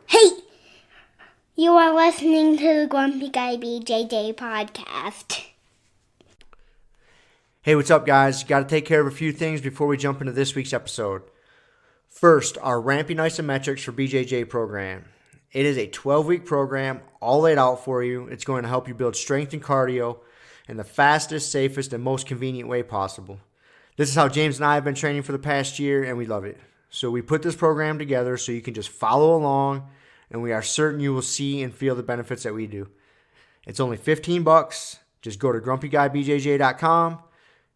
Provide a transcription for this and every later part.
Hey! You are listening to the Grumpy Guy BJJ Podcast. Hey, what's up, guys? Got to take care of a few things before we jump into this week's episode. First, our Ramping Isometrics for BJJ program. It is a 12-week program, all laid out for you. It's going to help you build strength and cardio in the fastest, safest, and most convenient way possible. This is how James and I have been training for the past year, and we love it. So we put this program together so you can just follow along, and we are certain you will see and feel the benefits that we do. It's only $15. Just go to grumpyguybjj.com,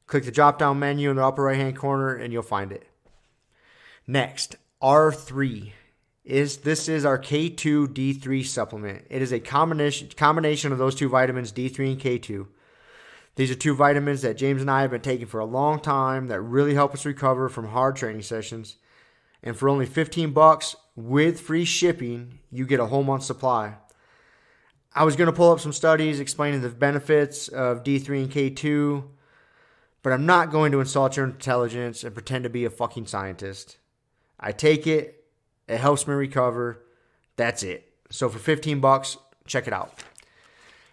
click the drop-down menu in the upper right-hand corner, and you'll find it. Next, R3. This is our K2 D3 supplement. It is a combination of those two vitamins, D3 and K2. These are two vitamins that James and I have been taking for a long time that really help us recover from hard training sessions. And for only $15 with free shipping, you get a whole month's supply. I was going to pull up some studies explaining the benefits of D3 and K2, but I'm not going to insult your intelligence and pretend to be a fucking scientist. I take it. It helps me recover. That's it. So for $15, check it out.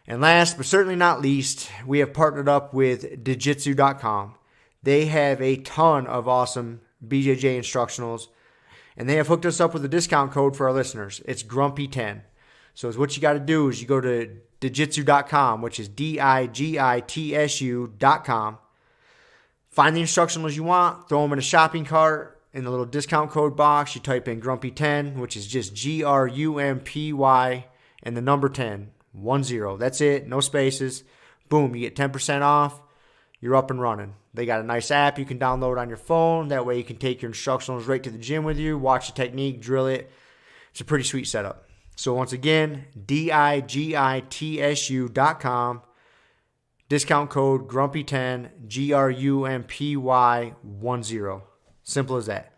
And last but certainly not least, we have partnered up with Jiu-Jitsu.com. They have a ton of awesome BJJ instructionals, and they have hooked us up with a discount code for our listeners. It's Grumpy10. So what you got to do is you go to Jiu-Jitsu.com, which is DIGITSU.com. Find the instructionals you want, throw them in a shopping cart. In the little discount code box, you type in Grumpy10, which is just GRUMPY and the number 10. 10. That's it. No spaces. Boom. You get 10% off. You're up and running. They got a nice app you can download on your phone. That way you can take your instructionals right to the gym with you, watch the technique, drill it. It's a pretty sweet setup. So once again, DIGITSU.com. Discount code Grumpy10, GRUMPY10. Simple as that.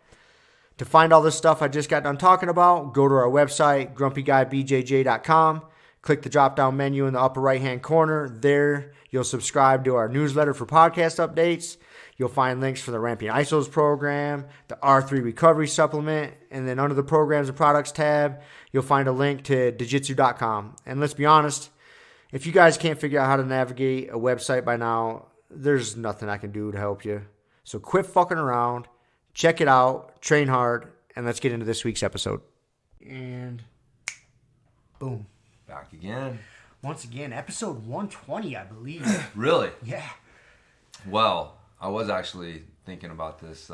To find all this stuff I just got done talking about, go to our website, grumpyguybjj.com. Click the drop-down menu in the upper right-hand corner. There, you'll subscribe to our newsletter for podcast updates. You'll find links for the Ramping Isos program, the R3 Recovery Supplement, and then under the Programs and Products tab, you'll find a link to Jiu-Jitsu.com. And let's be honest, if you guys can't figure out how to navigate a website by now, there's nothing I can do to help you. So quit fucking around, check it out, train hard, and let's get into this week's episode. And boom. Back again. Once again, episode 120, I believe. Really? Yeah. Well, I was actually thinking about this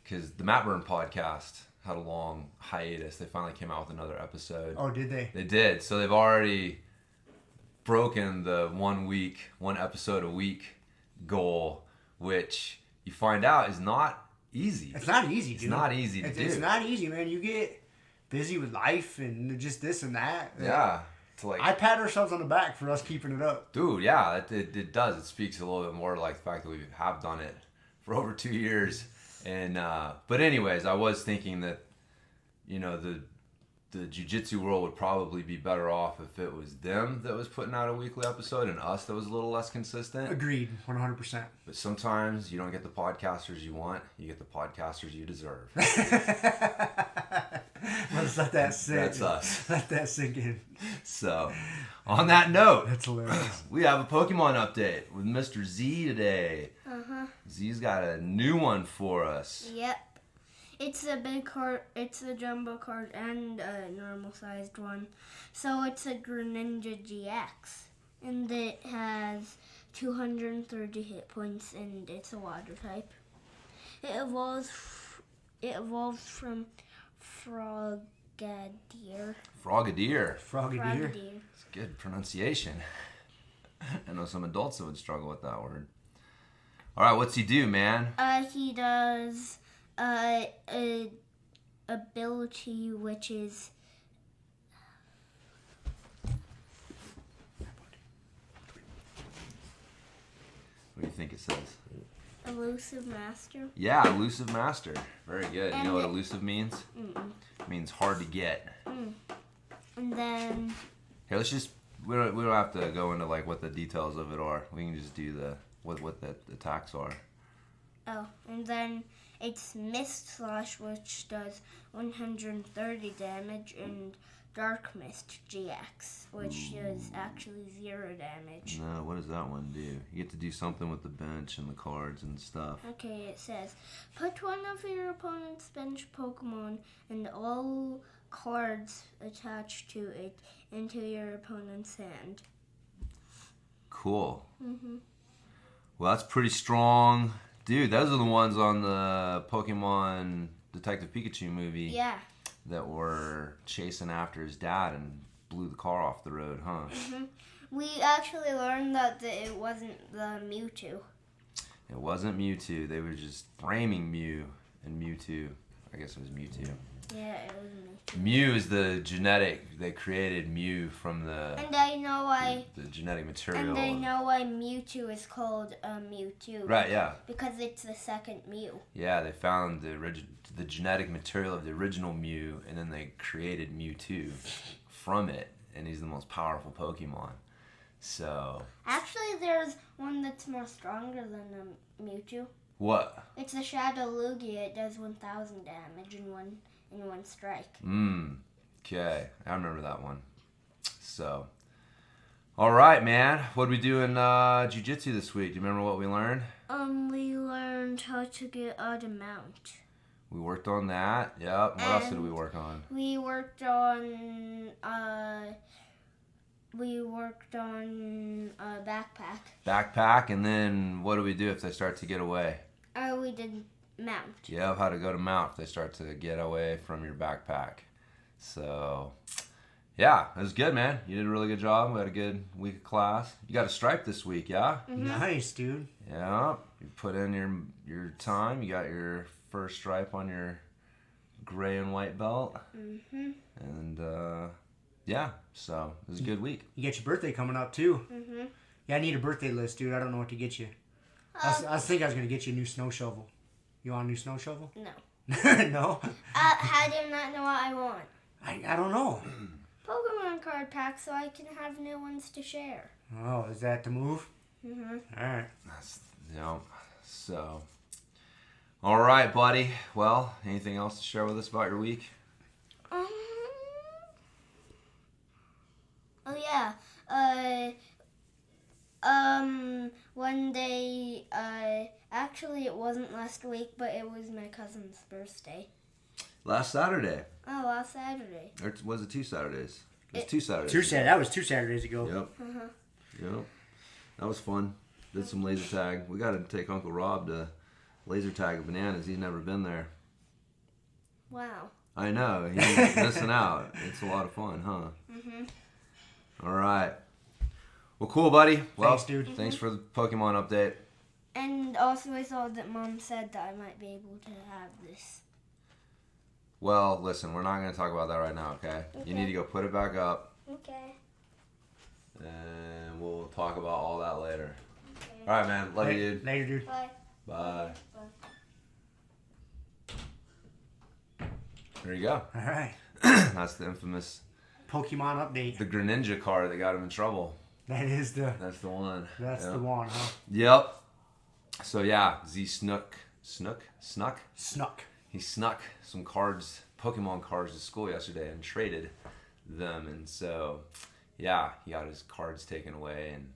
because the Matt Burn podcast had a long hiatus. They finally came out with another episode. Oh, did they? They did. So they've already broken the 1 episode a week goal, which you find out is not easy. It's not easy, dude. It's not easy to do. It's not easy, man. You get busy with life and just this and that. Yeah. I pat ourselves on the back for us keeping it up. Dude, yeah, it does. It speaks a little bit more like the fact that we have done it for over 2 years. And but anyways, I was thinking that, you know, the jiu-jitsu world would probably be better off if it was them that was putting out a weekly episode and us that was a little less consistent. Agreed, 100%. But sometimes you don't get the podcasters you want, you get the podcasters you deserve. Let's let that sink. That's us. Let that sink in. So, on that note, that's hilarious. We have a Pokemon update with Mr. Z today. Uh-huh. Z's got a new one for us. Yep. It's a big card, it's a jumbo card, and a normal-sized one. So it's a Greninja GX. And it has 230 hit points, and it's a water type. It evolves from Frogadier. Frogadier. It's Good pronunciation. I know some adults that would struggle with that word. All right, what's he do, man? He does a ability which is What do you think it says? Elusive Master. Yeah, Elusive Master. Very good. And you know what elusive means? It means hard to get. And then... Here, let's just... We don't have to go into like what the details of it are. We can just do what the attacks are. Oh, and then It's Mist Slash, which does 130 damage, and Dark Mist GX, which does actually 0 damage. No, what does that one do? You get to do something with the bench and the cards and stuff. Okay, it says, put one of your opponent's bench Pokemon and all cards attached to it into your opponent's hand. Cool. Mm-hmm. Well, that's pretty strong. Dude, those are the ones on the Pokemon Detective Pikachu movie. Yeah. That were chasing after his dad and blew the car off the road, huh? Mm-hmm. We actually learned that it wasn't the Mewtwo. It wasn't Mewtwo. They were just framing Mew and Mewtwo. I guess it was Mewtwo. Yeah, it was Mewtwo. Mew is the genetic. They created Mew from the. And I know why. The genetic material. And I know why Mewtwo is called Mewtwo. Right. Yeah. Because it's the second Mew. Yeah, they found the genetic material of the original Mew, and then they created Mewtwo from it, and he's the most powerful Pokemon. So. Actually, there's one that's more stronger than Mewtwo. What? It's a Shadow Lugia. It does 1,000 damage in one strike. Okay, I remember that one. So, all right, man. What did we do in jiu-jitsu this week? Do you remember what we learned? We learned how to get out of mount. We worked on that. Yep. What else did we work on? We worked on backpack. Backpack, and then what do we do if they start to get away? We did mount. Yeah, how to go to mount if they start to get away from your backpack. So, yeah, it was good, man. You did a really good job. We had a good week of class. You got a stripe this week, yeah? Mm-hmm. Nice, dude. Yeah. You put in your time. You got your first stripe on your gray and white belt. Mm-hmm. And, yeah, so it was a good week. You got your birthday coming up, too. Mm-hmm. Yeah, I need a birthday list, dude. I don't know what to get you. I was thinking I was going to get you a new snow shovel. You want a new snow shovel? No. No? How do you not know what I want? I don't know. Pokemon card pack so I can have new ones to share. Oh, is that the move? Mm-hmm. All right. So. All right, buddy. Well, anything else to share with us about your week? Oh yeah. One day, actually it wasn't last week, but it was my cousin's birthday. Last Saturday. Oh, last Saturday. Or was it 2 Saturdays? It was 2 Saturdays. That was 2 Saturdays ago. Yep. Uh-huh. Yep. That was fun. Did some laser tag. We got to take Uncle Rob to laser tag at Bananas. He's never been there. Wow. I know. He's missing out. It's a lot of fun, huh? Mhm. All right. Well, cool, buddy. Well, Thanks, dude. Thanks for the Pokemon update. And also I saw that Mom said that I might be able to have this. Well, listen, we're not going to talk about that right now, okay? Okay. You need to go put it back up, Okay. and we'll talk about all that later. Okay. All right, man. Love you, dude. Later, dude. Bye. Bye. Bye. There you go. All right. That's the infamous, Pokemon update. the Greninja card that got him in trouble. That's the one. That's Yep. the one, huh? Yep. So yeah, snuck. He snuck some cards, Pokemon cards to school yesterday and traded them. And so, yeah, he got his cards taken away. And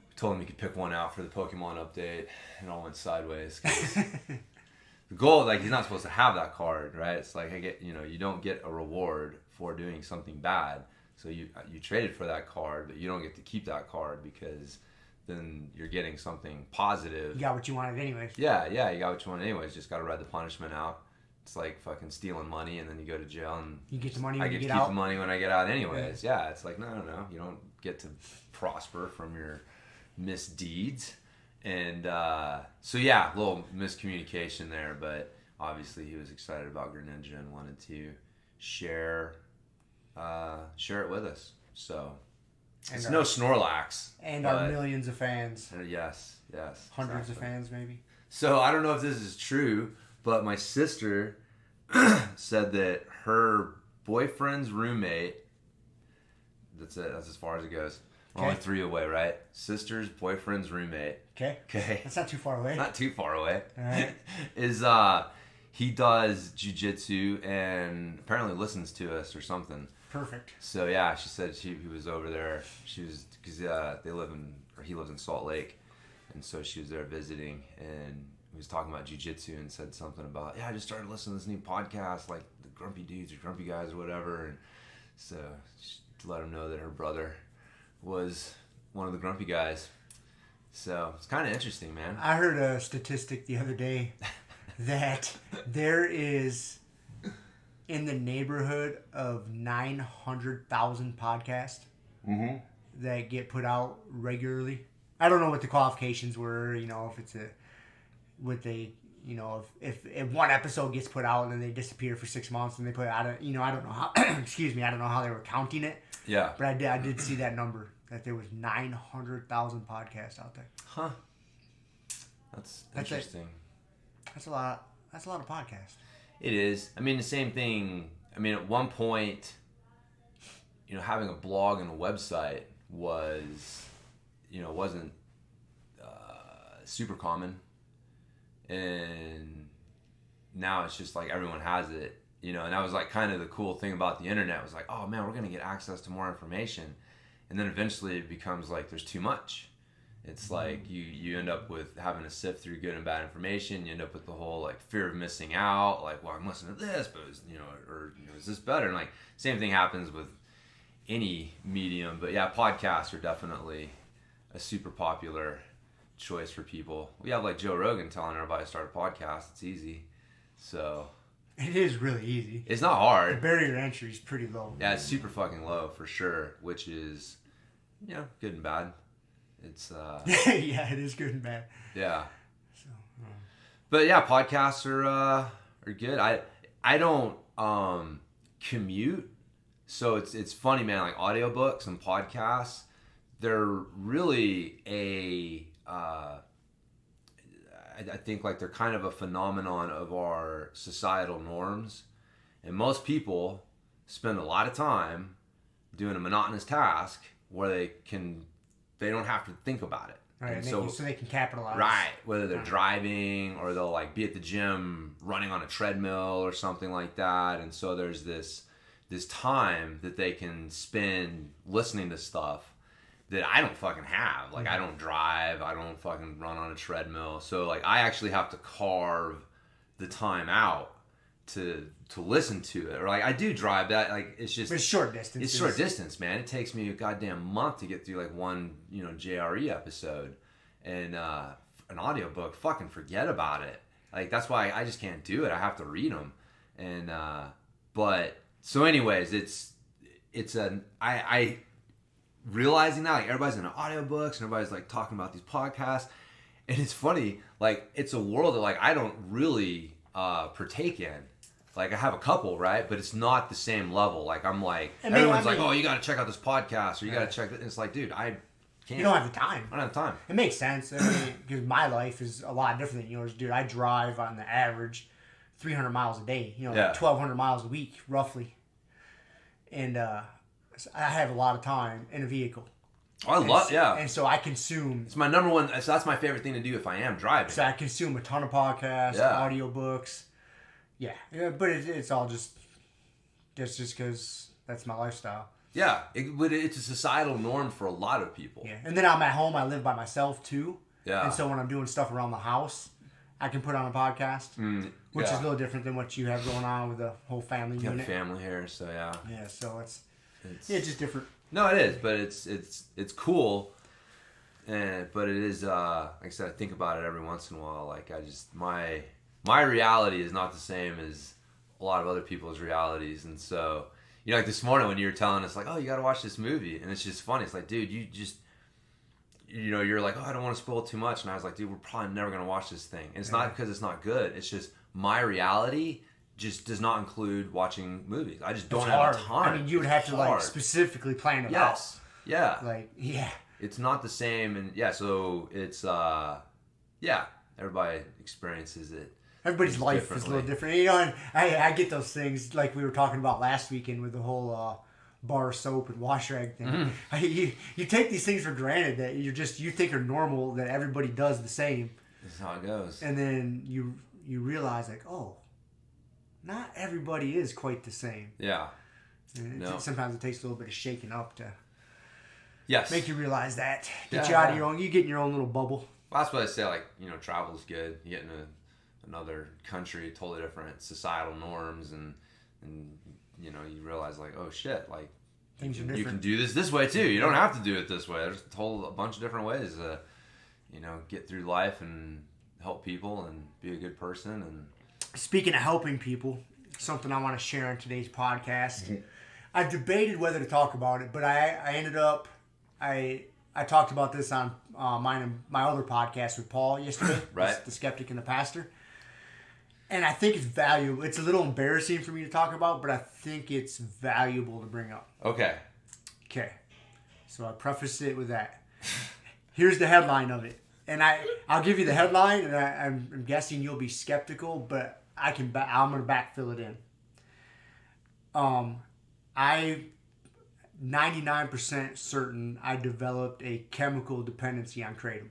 we told him he could pick one out for the Pokemon update. And it all went sideways. 'Cause the goal, like, he's not supposed to have that card, right? It's like, you don't get a reward for doing something bad. So you traded for that card, but you don't get to keep that card because then you're getting something positive. You got what you wanted anyways. Yeah, you got what you want anyways. Just got to ride the punishment out. It's like fucking stealing money and then you go to jail and You get the money I when get you to get keep out. the money when I get out anyways. Yeah, it's like, no. You don't get to prosper from your misdeeds. And so, yeah, a little miscommunication there. But obviously he was excited about Greninja and wanted to share it with us. So it's no Snorlax. And our millions of fans. Yes. Hundreds exactly. of fans, maybe. So I don't know if this is true, but my sister said that her boyfriend's roommate, that's it, that's as far as it goes, We're only 3 away, right? Sister's boyfriend's roommate. Okay. That's not too far away. Not too far away. All right. Is he does jiu-jitsu and apparently listens to us or something. Perfect. So yeah, she said he was over there. She was because he lives in Salt Lake, and so she was there visiting, and he was talking about jiu-jitsu and said something about I just started listening to this new podcast like the Grumpy Dudes or Grumpy Guys or whatever, and so she let him know that her brother was one of the Grumpy Guys. So it's kind of interesting, man. I heard a statistic the other day that there is in the neighborhood of 900,000 podcasts that get put out regularly. I don't know what the qualifications were, if it's if one episode gets put out and then they disappear for 6 months and they put it out, I don't know how, excuse me, I don't know how they were counting it. Yeah. But I did see that number, that there was 900,000 podcasts out there. Huh. That's interesting. That's a lot of podcasts. It is. I mean, the same thing. I mean, at one point, having a blog and a website was, wasn't super common. And now it's just like everyone has it, and that was like kind of the cool thing about the internet was like, oh man, we're going to get access to more information. And then eventually it becomes like there's too much. It's like you end up with having to sift through good and bad information. You end up with the whole like fear of missing out. Like, well, I'm listening to this, but is this better? And like same thing happens with any medium. But yeah, podcasts are definitely a super popular choice for people. We have like Joe Rogan telling everybody to start a podcast. It's easy. So it is really easy. It's not hard. The barrier to entry is pretty low. Yeah, it's super fucking low for sure, which is good and bad. It's yeah, it is good and bad. Yeah. So, but yeah, podcasts are good. I don't commute, so it's funny, man. Like audiobooks and podcasts, they're really I think like they're kind of a phenomenon of our societal norms, and most people spend a lot of time doing a monotonous task where they don't have to think about it. Right, and so they can capitalize. Right, whether they're driving or they'll like be at the gym running on a treadmill or something like that, and so there's this time that they can spend listening to stuff that I don't fucking have. Like I don't drive, I don't fucking run on a treadmill, so like I actually have to carve the time out to listen to it. Or like I do drive, that like it's just, but it's short distance. It's short distance, man. It takes me a goddamn month to get through like one JRE episode, and an audiobook, fucking forget about it. Like that's why I just can't do it. I have to read them. And but so anyways, I realizing that like everybody's into audiobooks and everybody's like talking about these podcasts, and it's funny, like it's a world that like I don't really partake in. Like I have a couple, right? But it's not the same level. Like I'm like, everyone's like, oh, you got to check out this podcast, or you got to check it. It's like, dude, I can't. You don't have the time. I don't have time. It makes sense. I mean, because my life is a lot different than yours, dude. I drive on the average 300 miles a day. 1,200 miles a week, roughly. And I have a lot of time in a vehicle. Oh, And so I consume. It's my number one. So that's my favorite thing to do if I am driving. So I consume a ton of podcasts, audiobooks. Yeah, but it's all just because that's my lifestyle. Yeah, it's a societal norm for a lot of people. Yeah, and then I'm at home. I live by myself too. Yeah. And so when I'm doing stuff around the house, I can put on a podcast, which is a little different tin what you have going on with the whole family unit. You have family here, so yeah. Yeah, so it's just different. No, it is, but it's cool. But it is like I said, I think about it every once in a while. Like I just my reality is not the same as a lot of other people's realities, and so like this morning when you were telling us like, oh, you got to watch this movie, and it's just funny. It's like, dude, you just you're like, oh, I don't want to spoil too much, and I was like, dude, we're probably never gonna watch this thing. And it's not because it's not good. It's just my reality just does not include watching movies. I just don't have time. I mean, you would have to like specifically plan it out. Yeah. Like, yeah. It's not the same, and so it's everybody experiences it. Everybody's life is a little different. And I get those things like we were talking about last weekend with the whole bar of soap and wash rag thing. You take these things for granted that you think are normal, that everybody does the same. That's how it goes. And then you realize like, oh, not everybody is quite the same. Yeah. And sometimes it takes a little bit of shaking up to make you realize that. Get you out of your own. You get in your own little bubble. Well, that's what I say. Like, travel's good. You get in another country, totally different societal norms, and you realize like, oh shit, like things are different. You can do this way too. You don't have to do it this way. There's a bunch of different ways to, get through life and help people and be a good person. And speaking of helping people, something I want to share on today's podcast. I've debated whether to talk about it, but I ended up I talked about this on my other podcast with Paul yesterday, right? The Skeptic and the Pastor. And I think it's valuable. It's a little embarrassing for me to talk about, but I think it's valuable to bring up. Okay. So I preface it with that. Here's the headline of it. And I'll give you the headline, and I'm guessing you'll be skeptical, but I'm going to backfill it in. I 99% certain I developed a chemical dependency on Kratom.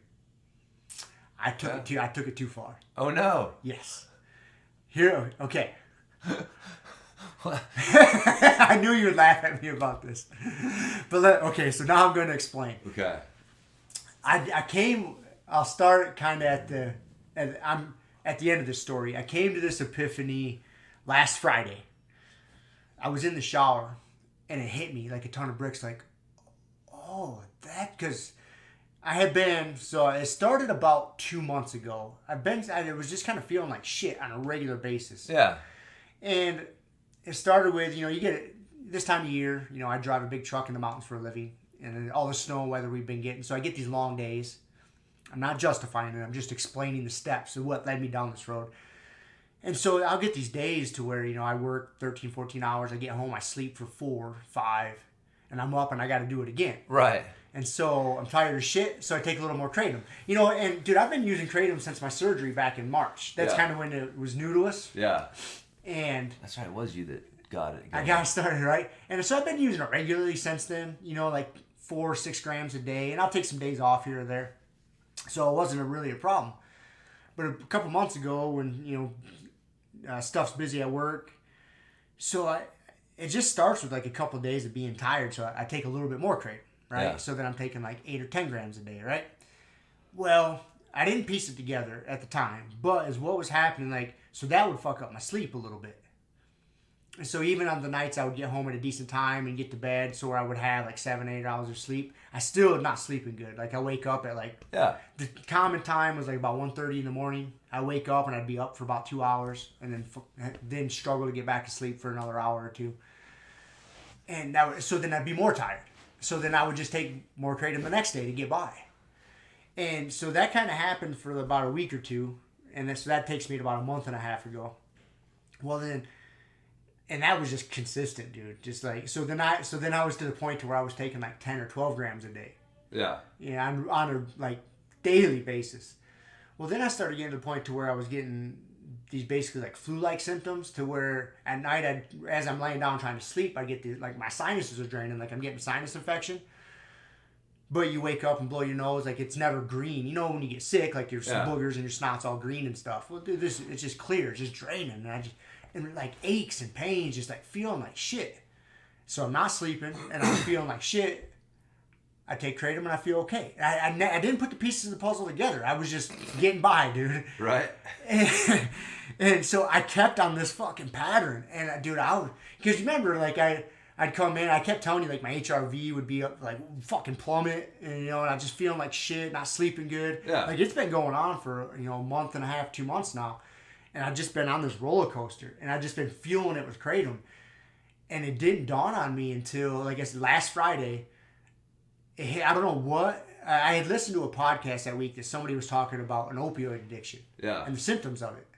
I took it too far. Oh no. Yes. Okay. I knew you would laugh at me about this. But so now I'm going to explain. Okay. I'll start kind of I'm at the end of this story. I came to this epiphany last Friday. I was in the shower and it hit me like a ton of bricks, like, because I had been, so it started about 2 months ago. I was just kind of feeling like shit on a regular basis. Yeah. And it started with, you get it this time of year, I drive a big truck in the mountains for a living, and all the snow and weather we've been getting. So I get these long days. I'm not justifying it. I'm just explaining the steps of what led me down this road. And so I'll get these days to where, I work 13, 14 hours. I get home, I sleep for 4, 5, and I'm up and I got to do it again. Right. And so I'm tired of shit, so I take a little more Kratom. And dude, I've been using Kratom since my surgery back in March. That's kind of when it was new to us. Yeah. And that's right, it was you that got it. I got started, right? And so I've been using it regularly since then, like 4 or 6 grams a day. And I'll take some days off here or there. So it wasn't really a problem. But a couple months ago when, stuff's busy at work, so it just starts with like a couple of days of being tired. So I take a little bit more Kratom, right? Yeah. So then I'm taking like 8 or 10 grams a day, right? Well, I didn't piece it together at the time, but as what was happening, so that would fuck up my sleep a little bit. And so even on the nights I would get home at a decent time and get to bed, so where I would have like 7, 8 hours of sleep, I still not sleeping good. I wake up at the common time was about 1:30 in the morning. I wake up and I'd be up for about 2 hours, and then struggle to get back to sleep for another hour or two. And so then I'd be more tired. So then I would just take more Kratom the next day to get by. And so that kind of happened for about a week or two, and so that takes me to about a month and a half ago. Well then. And that was just consistent, dude. So then I was to the point to where I was taking 10 or 12 grams a day. Yeah. Yeah, on a daily basis. Well, then I started getting to the point to where I was getting these basically flu-like symptoms, to where at night, as I'm laying down trying to sleep, I get these, my sinuses are draining, I'm getting sinus infection. But you wake up and blow your nose, it's never green. When you get sick, your boogers and your snot's all green and stuff. Well, dude, it's just clear, it's just draining, and aches and pains, just feeling like shit. So I'm not sleeping, and I'm feeling like shit. I take Kratom and I feel okay. I didn't put the pieces of the puzzle together. I was just getting by, dude. Right. And so I kept on this fucking pattern. And dude, because remember, I'd come in, I kept telling you, my HRV would be up, fucking plummet, and, and I'm just feeling like shit, not sleeping good. Yeah. It's been going on for, a month and a half, 2 months now. And I've just been on this roller coaster, and I've just been fueling it with Kratom. And it didn't dawn on me until, last Friday. I don't know what. I had listened to a podcast that week that somebody was talking about an opioid addiction. Yeah. And the symptoms of it.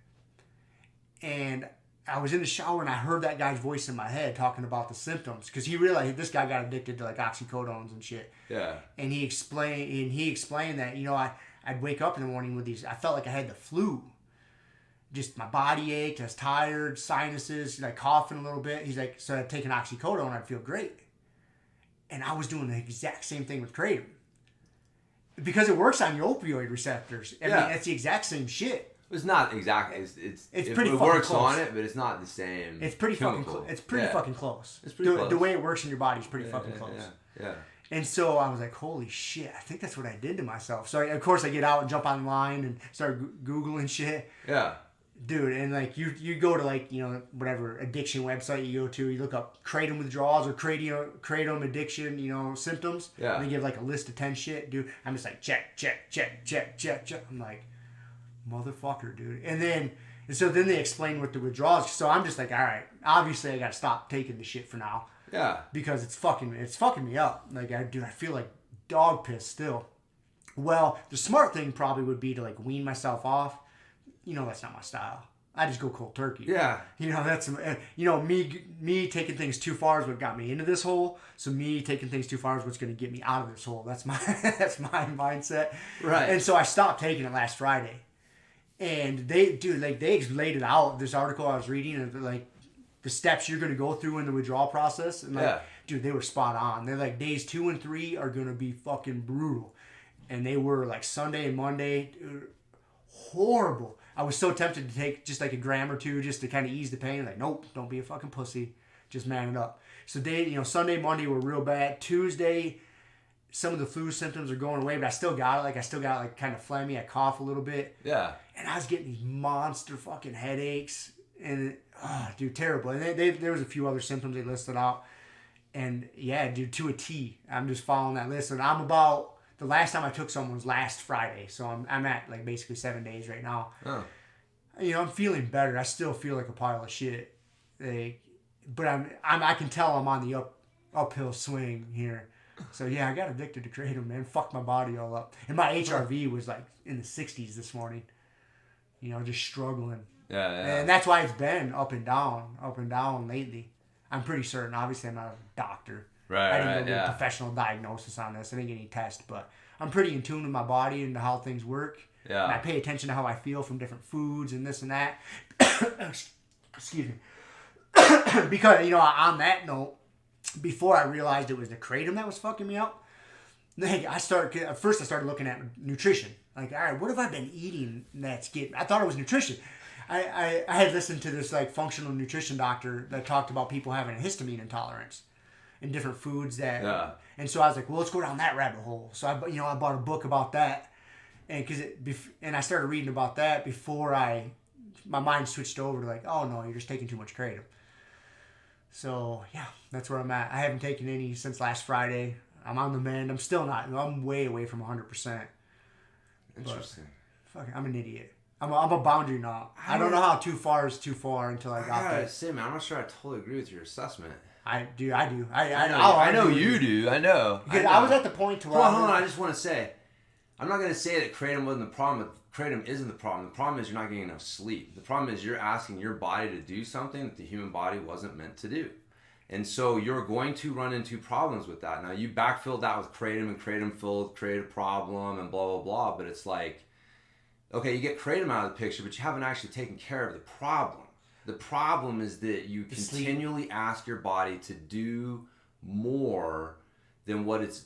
And I was in the shower, and I heard that guy's voice in my head talking about the symptoms. Because he realized this guy got addicted to, oxycodones and shit. Yeah. And he explained that, I'd wake up in the morning with these, I felt like I had the flu. Just my body ached, I was tired, sinuses, coughing a little bit. He's so I'd take an oxycodone, I'd feel great. And I was doing the exact same thing with Kratom. Because it works on your opioid receptors. I mean, it's the exact same shit. It's not exactly. It's pretty it fucking works close. on it, but it's not the same. It's pretty fucking chemical. close. It's pretty fucking close. It's pretty close. The way it works in your body is pretty fucking close. Yeah. And so I was like, holy shit, I think that's what I did to myself. So, of course, I get out and jump online and start Googling shit. Yeah. Dude, and like you go to like, you know, whatever addiction website you go to, you look up Kratom withdrawals or Kratom addiction, you know, symptoms. Yeah. And they give like a list of 10 shit. Dude, I'm just like, check. I'm like, motherfucker, dude. And so then they explain what the withdrawals. So I'm just like, all right, obviously I got to stop taking the shit for now. Yeah. Because it's fucking me up. Like, I feel like dog piss still. Well, the smart thing probably would be to like wean myself off. You know, that's not my style. I just go cold turkey. Yeah. You know, that's, you know, me taking things too far is what got me into this hole. So me taking things too far is what's going to get me out of this hole. That's my mindset. Right. And so I stopped taking it last Friday. And they laid it out. This article I was reading, and like the steps you're going to go through in the withdrawal process. And like, dude, they were spot on. They're like, days 2 and 3 are going to be fucking brutal. And they were like Sunday and Monday, horrible. I was so tempted to take just like a gram or two just to kind of ease the pain. Like, nope, don't be a fucking pussy. Just man it up. So Sunday, Monday were real bad. Tuesday, some of the flu symptoms are going away, but I still got it. Like, I still got like kind of phlegmy. I cough a little bit. Yeah. And I was getting these monster fucking headaches. And, dude, terrible. And there was a few other symptoms they listed out. And, yeah, dude, to a T. I'm just following that list. And I'm about... The last time I took some was last Friday, so I'm at like basically 7 days right now. Oh. You know, I'm feeling better. I still feel like a pile of shit, but I can tell I'm on the uphill swing here. So yeah, I got addicted to Kratom, man. Fucked my body all up, and my HRV was like in the 60s this morning. You know, just struggling. Yeah. And that's why it's been up and down lately. I'm pretty certain. Obviously, I'm not a doctor. Right, I didn't go get a professional diagnosis on this. I didn't get any tests, but I'm pretty in tune with my body and how things work. Yeah. And I pay attention to how I feel from different foods and this and that. Excuse me. Because, you know, on that note, before I realized it was the Kratom that was fucking me up, I started looking at nutrition. Like, all right, what have I been eating that's getting... I thought it was nutrition. I had listened to this, like, functional nutrition doctor that talked about people having a histamine intolerance. And different foods that, and so I was like, well, let's go down that rabbit hole. So I bought a book about that, and I started reading about that before my mind switched over to like, oh no, you're just taking too much Kratom. So yeah, that's where I'm at. I haven't taken any since last Friday. I'm on the mend. I'm still not. I'm way away from 100%. Interesting. Fuck, I'm an idiot. I'm a boundary knot. I don't know how too far is too far until I got there. Say, man, I'm not sure I totally agree with your assessment. I do. I know you do. I know. Because I was at the point to where... Hold on. I just want to say, I'm not going to say that Kratom wasn't the problem. Kratom isn't the problem. The problem is you're not getting enough sleep. The problem is you're asking your body to do something that the human body wasn't meant to do. And so you're going to run into problems with that. Now, you backfilled that with Kratom, and Kratom created a problem, and blah, blah, blah. But it's like, okay, you get Kratom out of the picture, but you haven't actually taken care of the problem. The problem is that you continually ask your body to do more than what it's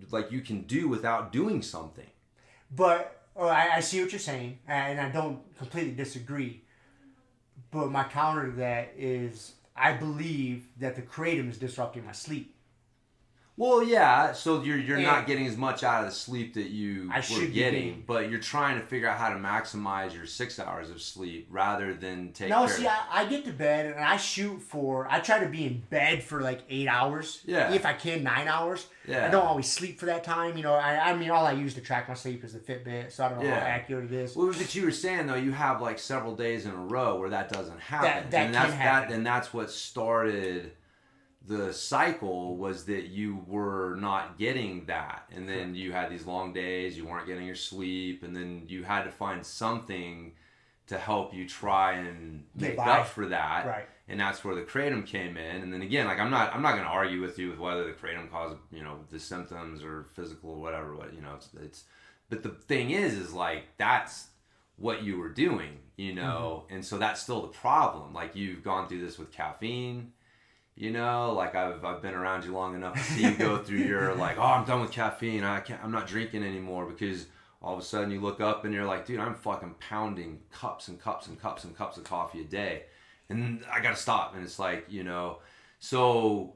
like you can do without doing something. But I see what you're saying, and I don't completely disagree. But my counter to that is I believe that the Kratom is disrupting my sleep. Well, yeah, so you're not getting as much out of the sleep that you were getting, but you're trying to figure out how to maximize your 6 hours of sleep rather than take care of it. I get to bed and I try to be in bed for like 8 hours. Yeah. If I can, 9 hours. Yeah. I don't always sleep for that time. You know, I mean, all I use to track my sleep is the Fitbit, so I don't know how accurate it is. Well, but you were saying, though, you have like several days in a row where that doesn't happen. That can happen. And that's what started... The cycle was that you were not getting that, and then you had these long days, you weren't getting your sleep, and then you had to find something to help you try and make up for that. Right. And that's where the Kratom came in. And then again, like I'm not going to argue with you with whether the Kratom caused, you know, the symptoms or physical or whatever, you know, it's but the thing is like that's what you were doing, you know, and so that's still the problem. Like you've gone through this with caffeine. You know, like I've been around you long enough to see you go through your like, oh, I'm done with caffeine. I'm not drinking anymore, because all of a sudden you look up and you're like, dude, I'm fucking pounding cups and cups and cups and cups of coffee a day, and I gotta stop. And it's like, you know, so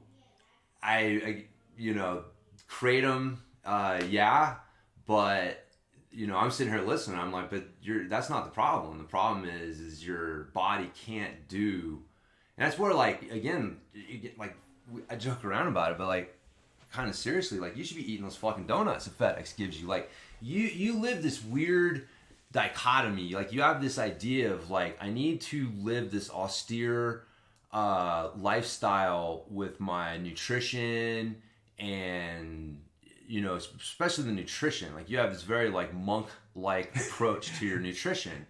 I you know, Kratom, yeah, but you know, I'm sitting here listening. I'm like, but that's not the problem. The problem is your body can't do. And that's where, like, again, you get, like, I joke around about it, but, like, kind of seriously, like, you should be eating those fucking donuts that FedEx gives you. Like, you live this weird dichotomy. Like, you have this idea of, like, I need to live this austere lifestyle with my nutrition and, you know, especially the nutrition. Like, you have this very, like, monk-like approach to your nutrition.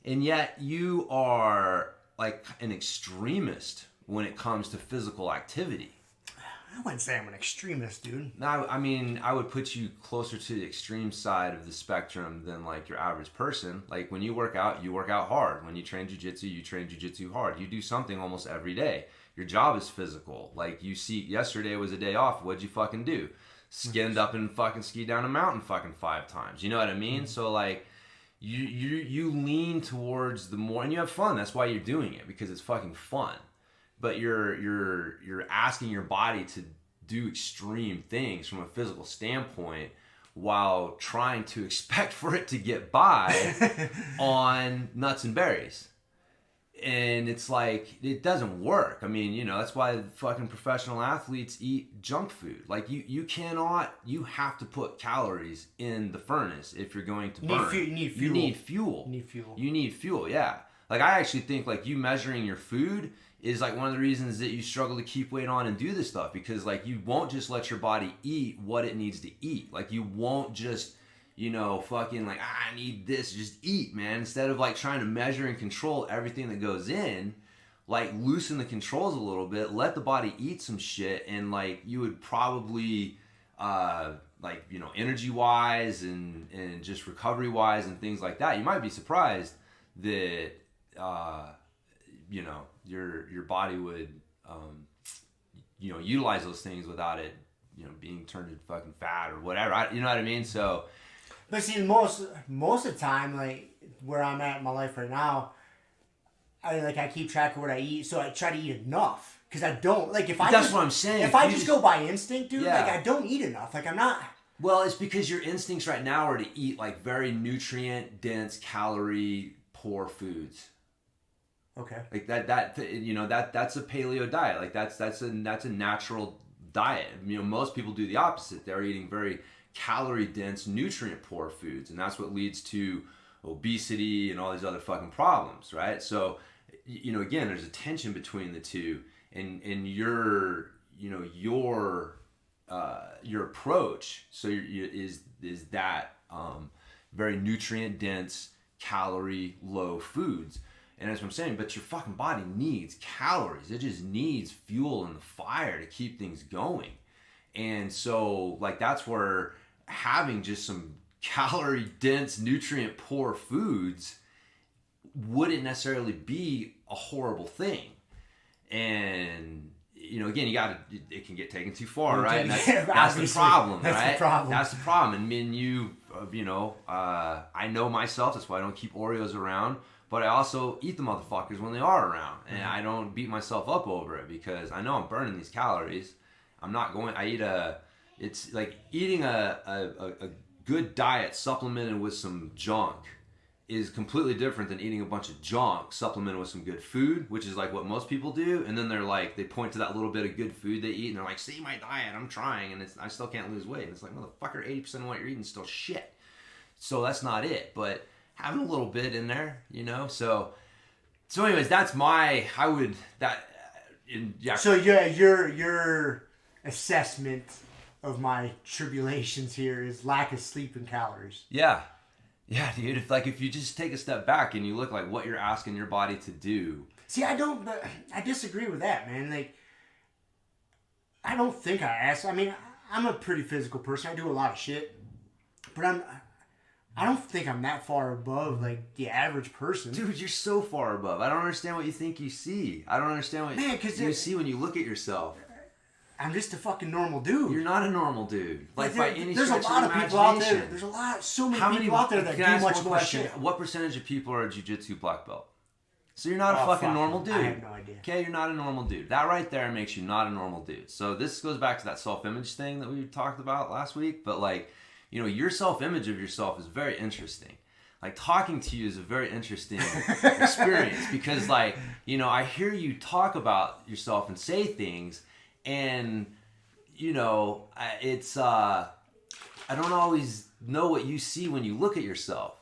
And yet you are like an extremist when it comes to physical activity. I wouldn't say I'm an extremist, dude. Now, I mean, I would put you closer to the extreme side of the spectrum than like your average person. Like when you work out hard. When you train jiu-jitsu, you train jiu-jitsu hard. You do something almost every day. Your job is physical. Like you see, yesterday was a day off. What'd you fucking do? Skinned up and fucking skied down a mountain fucking 5 times. You know what I mean? Mm-hmm. So like, you lean towards the more, and you have fun. That's why you're doing it, because it's fucking fun. But you're asking your body to do extreme things from a physical standpoint while trying to expect for it to get by on nuts and berries. And it's like, it doesn't work. I mean, you know, that's why fucking professional athletes eat junk food. Like you have to put calories in the furnace if you're going to burn. You need fuel, yeah. Like I actually think like you measuring your food is like one of the reasons that you struggle to keep weight on and do this stuff, because like you won't just let your body eat what it needs to eat. Like you won't just, you know, fucking like, I need this, just eat, man. Instead of like trying to measure and control everything that goes in, like loosen the controls a little bit, let the body eat some shit, and like you would probably, like, you know, energy wise and just recovery wise and things like that, you might be surprised that, you know, your body would, you know, utilize those things without it, you know, being turned into fucking fat or whatever. You know what I mean? So. But see, most of the time, like where I'm at in my life right now, I keep track of what I eat, so I try to eat enough, because I don't like if I. That's what I'm saying. If I just go by instinct, dude, like I don't eat enough. Like I'm not. Well, it's because your instincts right now are to eat like very nutrient dense, calorie poor foods. Okay. Like that you know, that's a paleo diet. Like that's a natural diet. You know, most people do the opposite. They're eating very calorie dense, nutrient poor foods, and that's what leads to obesity and all these other fucking problems, right? So, you know, again, there's a tension between the two, and your, you know, your approach is that very nutrient dense, calorie low foods. And that's what I'm saying, but your fucking body needs calories. It just needs fuel in the fire to keep things going. And so, like, that's where having just some calorie dense, nutrient poor foods wouldn't necessarily be a horrible thing. And, you know, again, it can get taken too far, right? And that's the problem, right? That's the problem. And me and you know, I know myself, that's why I don't keep Oreos around. But I also eat the motherfuckers when they are around. And I don't beat myself up over it, because I know I'm burning these calories. It's like eating a good diet supplemented with some junk is completely different than eating a bunch of junk supplemented with some good food, which is like what most people do. And then they're like, they point to that little bit of good food they eat and they're like, see my diet, I'm trying, and I still can't lose weight. And it's like, motherfucker, 80% of what you're eating is still shit. So that's not it. But having a little bit in there, you know. So anyways, that's yeah. So yeah, your assessment of my tribulations here is lack of sleep and calories. Yeah, dude. If you just take a step back and you look like what you're asking your body to do. See, I disagree with that, man. Like, I don't think I ask. I mean, I'm a pretty physical person. I do a lot of shit, but I don't think I'm that far above like the average person. Dude, you're so far above. I don't understand what you think you see. I don't understand what you see when you look at yourself. I'm just a fucking normal dude. You're not a normal dude. Like by any there's stretch a lot of of people out there. imagination. There's a lot, so many people out there that do much more shit. What percentage of people are a jiu-jitsu black belt? So you're not a fucking normal dude. I have no idea. Okay, you're not a normal dude. That right there makes you not a normal dude. So this goes back to that self-image thing that we talked about last week. But like, you know, your self-image of yourself is very interesting. Like talking to you is a very interesting experience because like, you know, I hear you talk about yourself and say things and, you know, I don't always know what you see when you look at yourself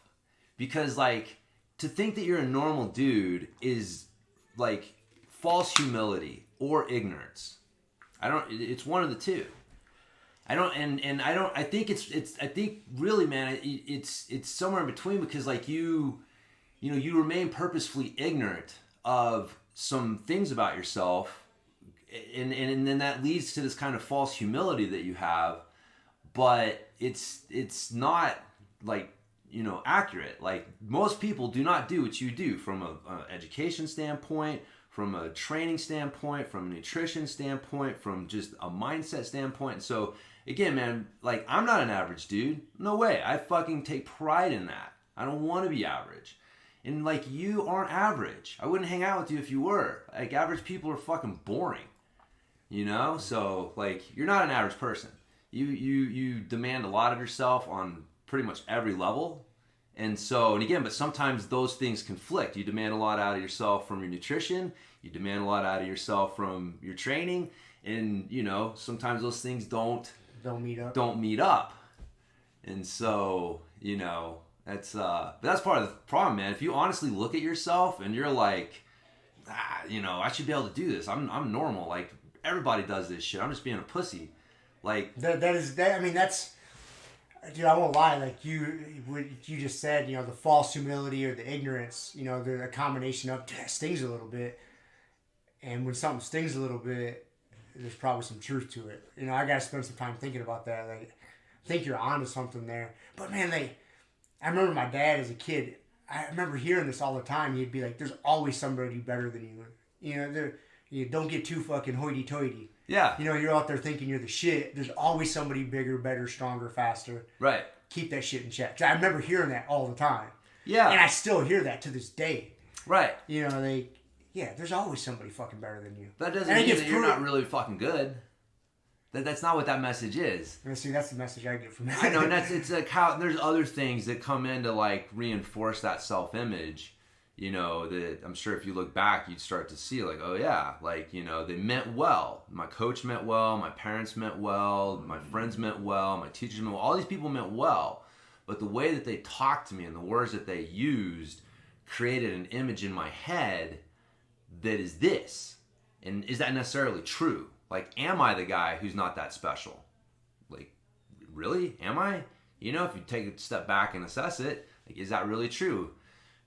because like, to think that you're a normal dude is like false humility or ignorance. It's one of the two. I think really, man, it's somewhere in between because like you remain purposefully ignorant of some things about yourself and then that leads to this kind of false humility that you have, but it's not like, you know, accurate. Like most people do not do what you do from an education standpoint, from a training standpoint, from a nutrition standpoint, from just a mindset standpoint. So again, man, like I'm not an average dude. No way. I fucking take pride in that. I don't want to be average. And like you aren't average. I wouldn't hang out with you if you were. Like average people are fucking boring. You know? So like you're not an average person. You demand a lot of yourself on pretty much every level. And so, and again, but sometimes those things conflict. You demand a lot out of yourself from your nutrition. You demand a lot out of yourself from your training. And, you know, sometimes those things don't meet up. And so, you know, but that's part of the problem, man. If you honestly look at yourself and you're like, you know, I should be able to do this. I'm normal. Like everybody does this shit. I'm just being a pussy. Like that's, dude, I won't lie. Like what you just said, you know, the false humility or the ignorance, you know, they're a combination of stings a little bit. And when something stings a little bit, there's probably some truth to it. You know, I got to spend some time thinking about that. Like, I think you're onto something there. But man, I remember my dad as a kid. I remember hearing this all the time. He'd be like, "There's always somebody better than you." You know, you don't get too fucking hoity-toity. Yeah. You know, you're out there thinking you're the shit. There's always somebody bigger, better, stronger, faster. Right. Keep that shit in check. I remember hearing that all the time. Yeah. And I still hear that to this day. Right. You know, there's always somebody fucking better than you. That doesn't mean that you're not really fucking good. That's not what that message is. See, that's the message I get from that. I know, and it's like how there's other things that come in to like reinforce that self-image. You know, that I'm sure if you look back, you'd start to see like, oh yeah, like, you know, they meant well. My coach meant well, my parents meant well, my friends meant well, my teachers meant well. All these people meant well. But the way that they talked to me and the words that they used created an image in my head that is this. And is that necessarily true? Like, am I the guy who's not that special? Like, really? Am I? You know, if you take a step back and assess it, like, is that really true?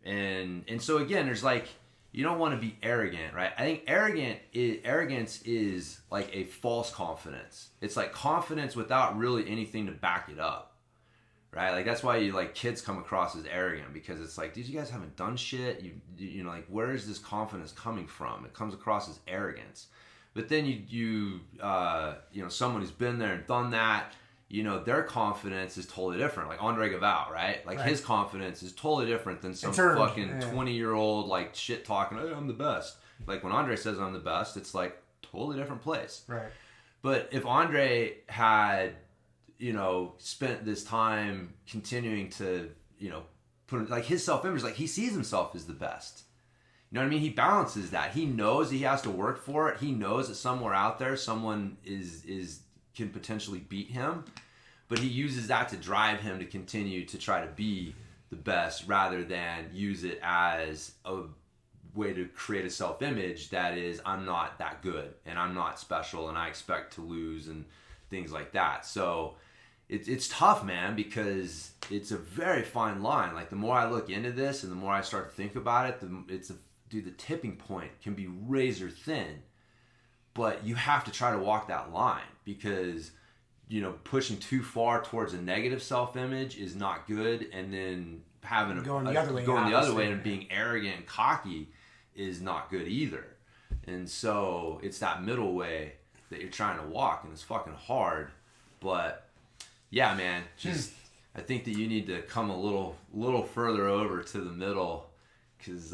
And so again, there's like, you don't want to be arrogant, right? I think arrogance is like a false confidence. It's like confidence without really anything to back it up, right? Like that's why kids come across as arrogant because it's like, dude, you guys haven't done shit. You know, like where is this confidence coming from? It comes across as arrogance. But then you know, someone who's been there and done that, you know, their confidence is totally different. Like Andre Gavau, right? Like his confidence is totally different than some fucking 20-year-old like shit talking, hey, I'm the best. Like when Andre says I'm the best, it's like totally different place. Right. But if Andre had, you know, spent this time continuing to, you know, put like his self-image, like he sees himself as the best. You know what I mean? He balances that. He knows he has to work for it. He knows that somewhere out there someone can potentially beat him, but he uses that to drive him to continue to try to be the best rather than use it as a way to create a self-image that is, I'm not that good and I'm not special and I expect to lose and things like that. So it's tough, man, because it's a very fine line. Like the more I look into this and the more I start to think about it, the tipping point can be razor thin. But you have to try to walk that line because pushing too far towards a negative self-image is not good, and then having going the other way and being arrogant and cocky is not good either. And so it's that middle way that you're trying to walk, and it's fucking hard. But yeah, man, just I think that you need to come a little further over to the middle, because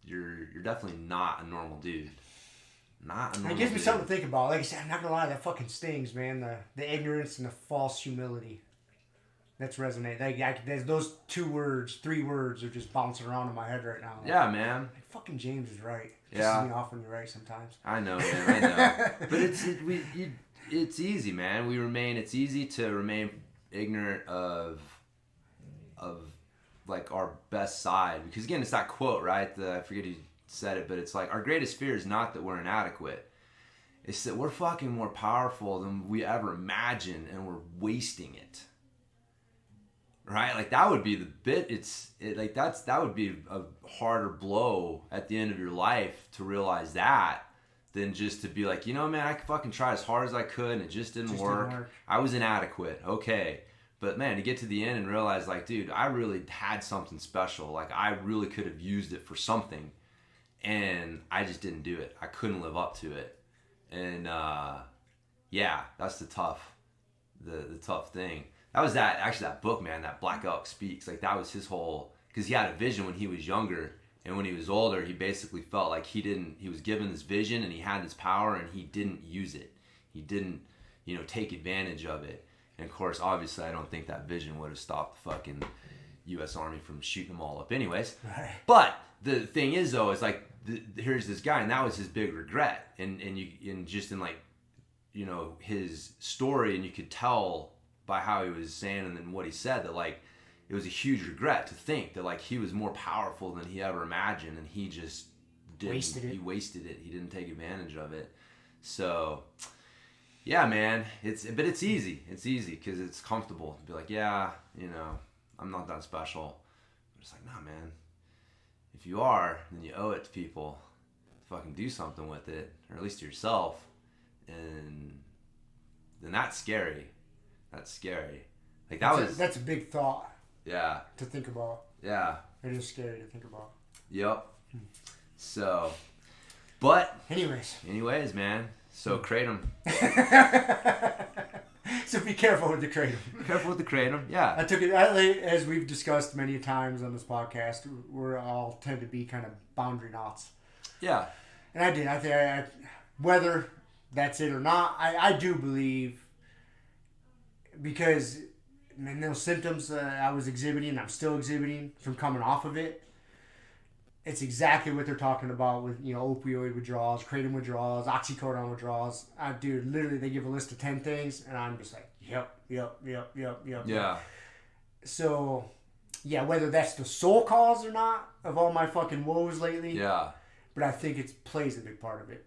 you're definitely not a normal dude. Not a normal It gives me dude. something to think about. Like I said, I'm not gonna lie, that fucking stings, man. The ignorance and the false humility. That's resonate. There's those 3 words are just bouncing around in my head right now. Yeah, man. Like, fucking James is right. Yeah. Pisses me off when you're right sometimes. I know, man. I know. But it's easy, man. It's easy to remain ignorant of like our best side, because again, it's that quote, right? I forget who said it, but it's like, our greatest fear is not that we're inadequate. It's that we're fucking more powerful than we ever imagined, and we're wasting it. Right? Like, that would be the bit. That would be a harder blow at the end of your life to realize that, than just to be like, man, I fucking tried as hard as I could and it just didn't work. I was inadequate. Okay. But man, to get to the end and realize, like, dude, I really had something special. Like, I really could have used it for something, and I just didn't do it. I couldn't live up to it. And that's the tough thing. That was that book, man, that Black Elk Speaks. Like, that was his whole, because he had a vision when he was younger, and when he was older, he basically felt like he was given this vision and he had this power, and he didn't use it. He didn't, take advantage of it. And of course, obviously, I don't think that vision would have stopped the fucking U.S. Army from shooting them all up anyways. Right. But the thing is, though, is like, here's this guy, and that was his big regret. And just in like, his story, and you could tell by how he was saying and then what he said, that like, it was a huge regret to think that like he was more powerful than he ever imagined, and he just wasted it. He didn't take advantage of it. So yeah, man, it's easy. It's easy because it's comfortable to be like, yeah, I'm not that special. But it's like, nah, man, if you are, then you owe it to people to fucking do something with it, or at least to yourself. And then that's scary. Like, that's a big thought. Yeah. To think about. Yeah. It is scary to think about. Yep. So, but. Anyways, man. So, Kratom. So be careful with the Kratom. Be careful with the Kratom, yeah. I took it, as we've discussed many times on this podcast, we're all tend to be kind of boundary knots. Yeah. And I did. I think whether that's it or not, I do believe, because, man, those symptoms I was exhibiting, I'm still exhibiting from coming off of it, it's exactly what they're talking about with, opioid withdrawals, Kratom withdrawals, oxycodone withdrawals. Dude, literally, they give a list of 10 things, and I'm just like, yep. Yeah. So, yeah, whether that's the sole cause or not of all my fucking woes lately. Yeah. But I think it plays a big part of it.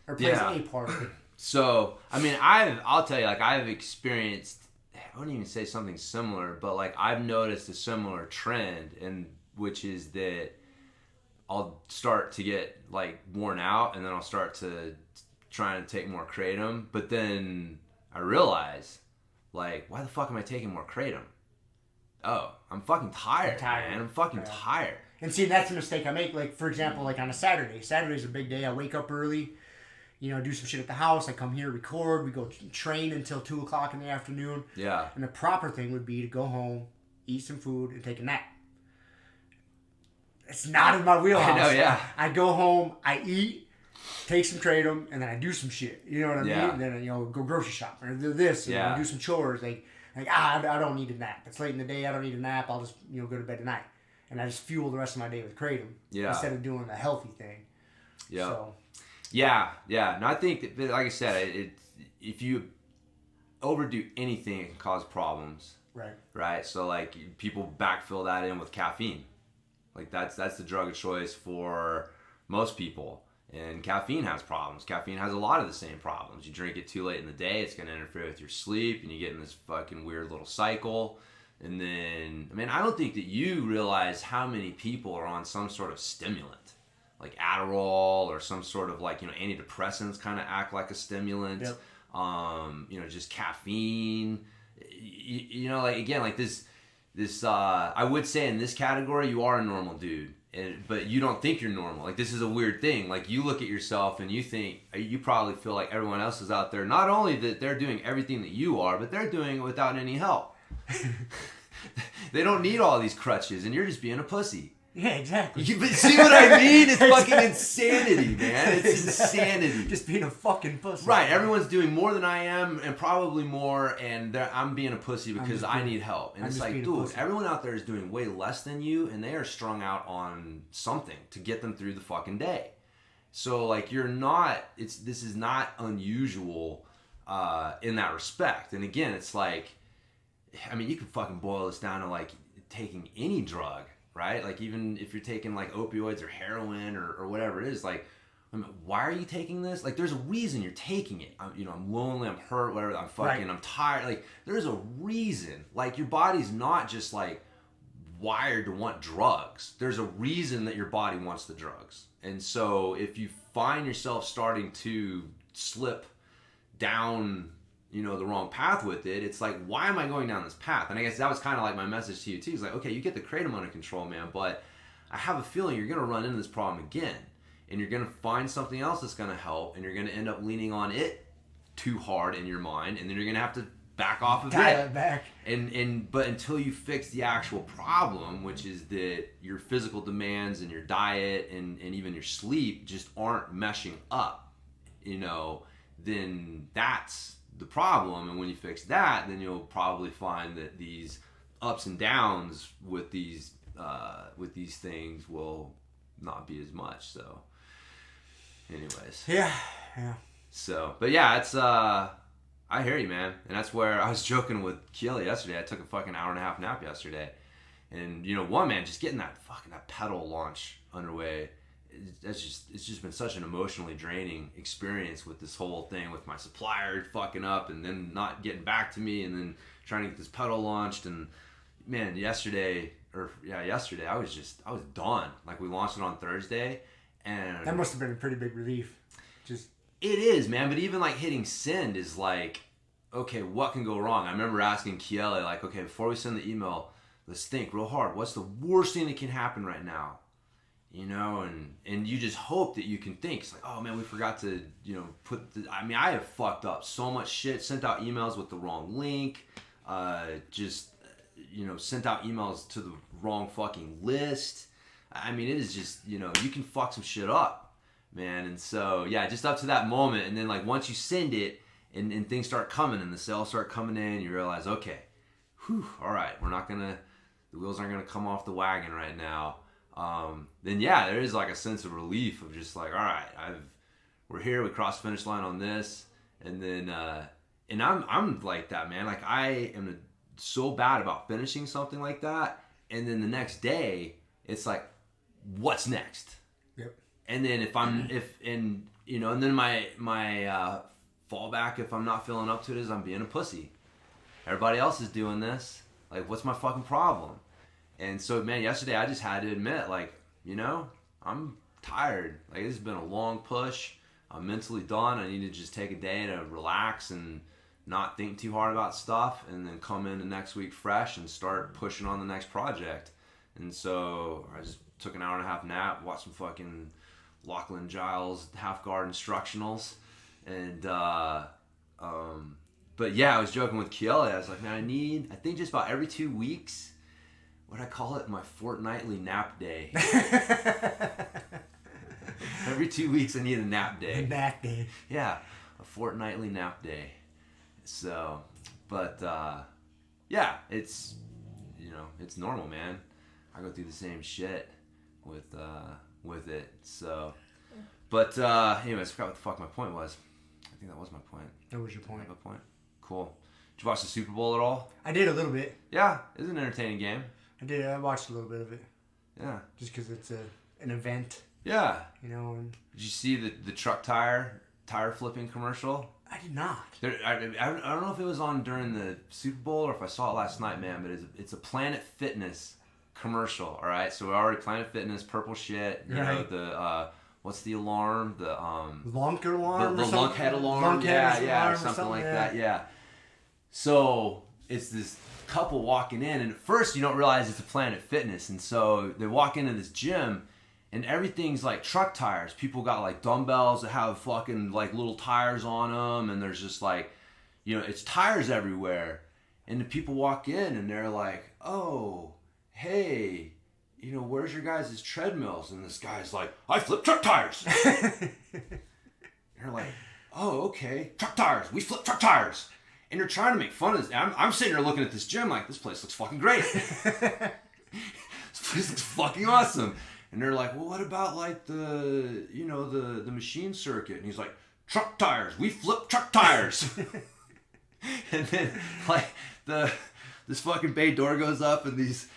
Or plays a part of it. So, I mean, I'll tell you, like, I've experienced, I wouldn't even say something similar, but like, I've noticed a similar trend, and which is that I'll start to get like worn out, and then I'll start to try and take more Kratom, but then I realize, like, why the fuck am I taking more Kratom? Oh, I'm fucking tired, man. I'm fucking tired. And see, that's a mistake I make. Like, for example, like on a Saturday. Saturday's a big day. I wake up early, do some shit at the house. I come here, record. We go train until 2 o'clock in the afternoon. Yeah. And the proper thing would be to go home, eat some food, and take a nap. It's not in my wheelhouse. I know, yeah. I go home, I eat, take some Kratom, and then I do some shit. You know what I mean? And then, go grocery shopping or do this, and do some chores. I don't need a nap. It's late in the day, I don't need a nap. I'll just, go to bed tonight. And I just fuel the rest of my day with Kratom instead of doing the healthy thing. Yeah. So. Yeah. And I think that, like I said, if you overdo anything, it can cause problems. Right? So, like, people backfill that in with caffeine. Like, that's the drug of choice for most people. And caffeine has problems. Caffeine has a lot of the same problems. You drink it too late in the day, it's going to interfere with your sleep, and you get in this fucking weird little cycle. And then, I mean, I don't think that you realize how many people are on some sort of stimulant. Like Adderall or some sort of, like, antidepressants kind of act like a stimulant. Yep. Just caffeine. Like again, like this. I would say in this category, you are a normal dude, but you don't think you're normal. Like this is a weird thing. Like you look at yourself and you think you probably feel like everyone else is out there. Not only that they're doing everything that you are, but they're doing it without any help. They don't need all these crutches, and you're just being a pussy. Yeah, exactly. But see what I mean? It's fucking insanity, man. It's insanity. Just being a fucking pussy. Right. Everyone's doing more than I am, and probably more, and I'm being a pussy because I need help. And it's like, dude, everyone out there is doing way less than you, and they are strung out on something to get them through the fucking day. So, like, this is not unusual in that respect. And again, it's like, I mean, you can fucking boil this down to, like, taking any drug. Right? Like, even if you're taking, like, opioids or heroin or whatever it is, like, I mean, why are you taking this? Like, there's a reason you're taking it. I'm lonely, I'm hurt, whatever, I'm fucking, right. I'm tired. Like, there's a reason. Like, your body's not just, like, wired to want drugs. There's a reason that your body wants the drugs. And so, if you find yourself starting to slip down the wrong path with it, it's like, why am I going down this path? And I guess that was kind of like my message to you too. It's like, okay, you get the Kratom under control, man, but I have a feeling you're going to run into this problem again, and you're going to find something else that's going to help, and you're going to end up leaning on it too hard in your mind, and then you're going to have to back off of it. Back. But until you fix the actual problem, which is that your physical demands and your diet and even your sleep just aren't meshing up, then that's the problem. And when you fix that, then you'll probably find that these ups and downs with these things will not be as much. So anyways, yeah so, but yeah, it's I hear you, man. And that's where I was joking with Keely yesterday. I took a fucking hour-and-a-half nap yesterday, and just getting that pedal launch underway, it's just been such an emotionally draining experience with this whole thing, with my supplier fucking up and then not getting back to me, and then trying to get this pedal launched. And man, yesterday I was done. Like, we launched it on Thursday, and that must have been a pretty big relief. It is, man. But even like hitting send is like, okay, what can go wrong? I remember asking Kiele, like, okay, before we send the email, let's think real hard. What's the worst thing that can happen right now? And you just hope that you can think. It's like, oh man, we forgot to, I have fucked up so much shit, sent out emails with the wrong link, sent out emails to the wrong fucking list. I mean, it is just, you can fuck some shit up, man. And so, yeah, just up to that moment. And then, like, once you send it and things start coming and the sales start coming in, you realize, okay, all right, the wheels aren't going to come off the wagon right now. Then yeah, there is like a sense of relief of just like, all right, we're here, we crossed the finish line on this. And then, and I'm like that, man. Like, I am so bad about finishing something like that. And then the next day it's like, what's next? Yep. And then and then my fallback, if I'm not feeling up to it, is I'm being a pussy. Everybody else is doing this. Like, what's my fucking problem? And so, man, yesterday I just had to admit, like, I'm tired. Like, this has been a long push. I'm mentally done. I need to just take a day to relax and not think too hard about stuff, and then come in the next week fresh and start pushing on the next project. And so I just took an hour-and-a-half nap, watched some fucking Lachlan Giles half guard instructionals, and but yeah, I was joking with Kiele. I was like, man, I think just about every 2 weeks, what I call it, my fortnightly nap day. Every 2 weeks I need a nap day. A nap day. Yeah, a fortnightly nap day. So, but yeah, it's it's normal, man. I go through the same shit with it. So, but anyways, I forgot what the fuck my point was. I think that was my point. That was your point. My point. Cool. Did you watch the Super Bowl at all? I did a little bit. Yeah, it was an entertaining game. I did. I watched a little bit of it. Yeah. Just because it's an event. Yeah. And did you see the truck tire flipping commercial? I did not. I don't know if it was on during the Super Bowl or if I saw it last night, man, but it's a Planet Fitness commercial, all right? So we're already Planet Fitness, purple shit, you know, the what's the alarm? The lunk alarm. The lunkhead alarm. Yeah, something like that. Yeah. So it's this couple walking in, and at first you don't realize it's a Planet Fitness, and so they walk into this gym. And everything's like truck tires. People got like dumbbells that have fucking like little tires on them. And there's just like, it's tires everywhere. And the people walk in and they're like, oh, hey, where's your guys' treadmills? And this guy's like, I flip truck tires. And they're like, oh, okay, truck tires. We flip truck tires. And they're trying to make fun of this. I'm sitting there looking at this gym like, this place looks fucking great. This place looks fucking awesome. And they're like, well, what about like the machine circuit? And he's like, truck tires. We flip truck tires. And then like this fucking bay door goes up and this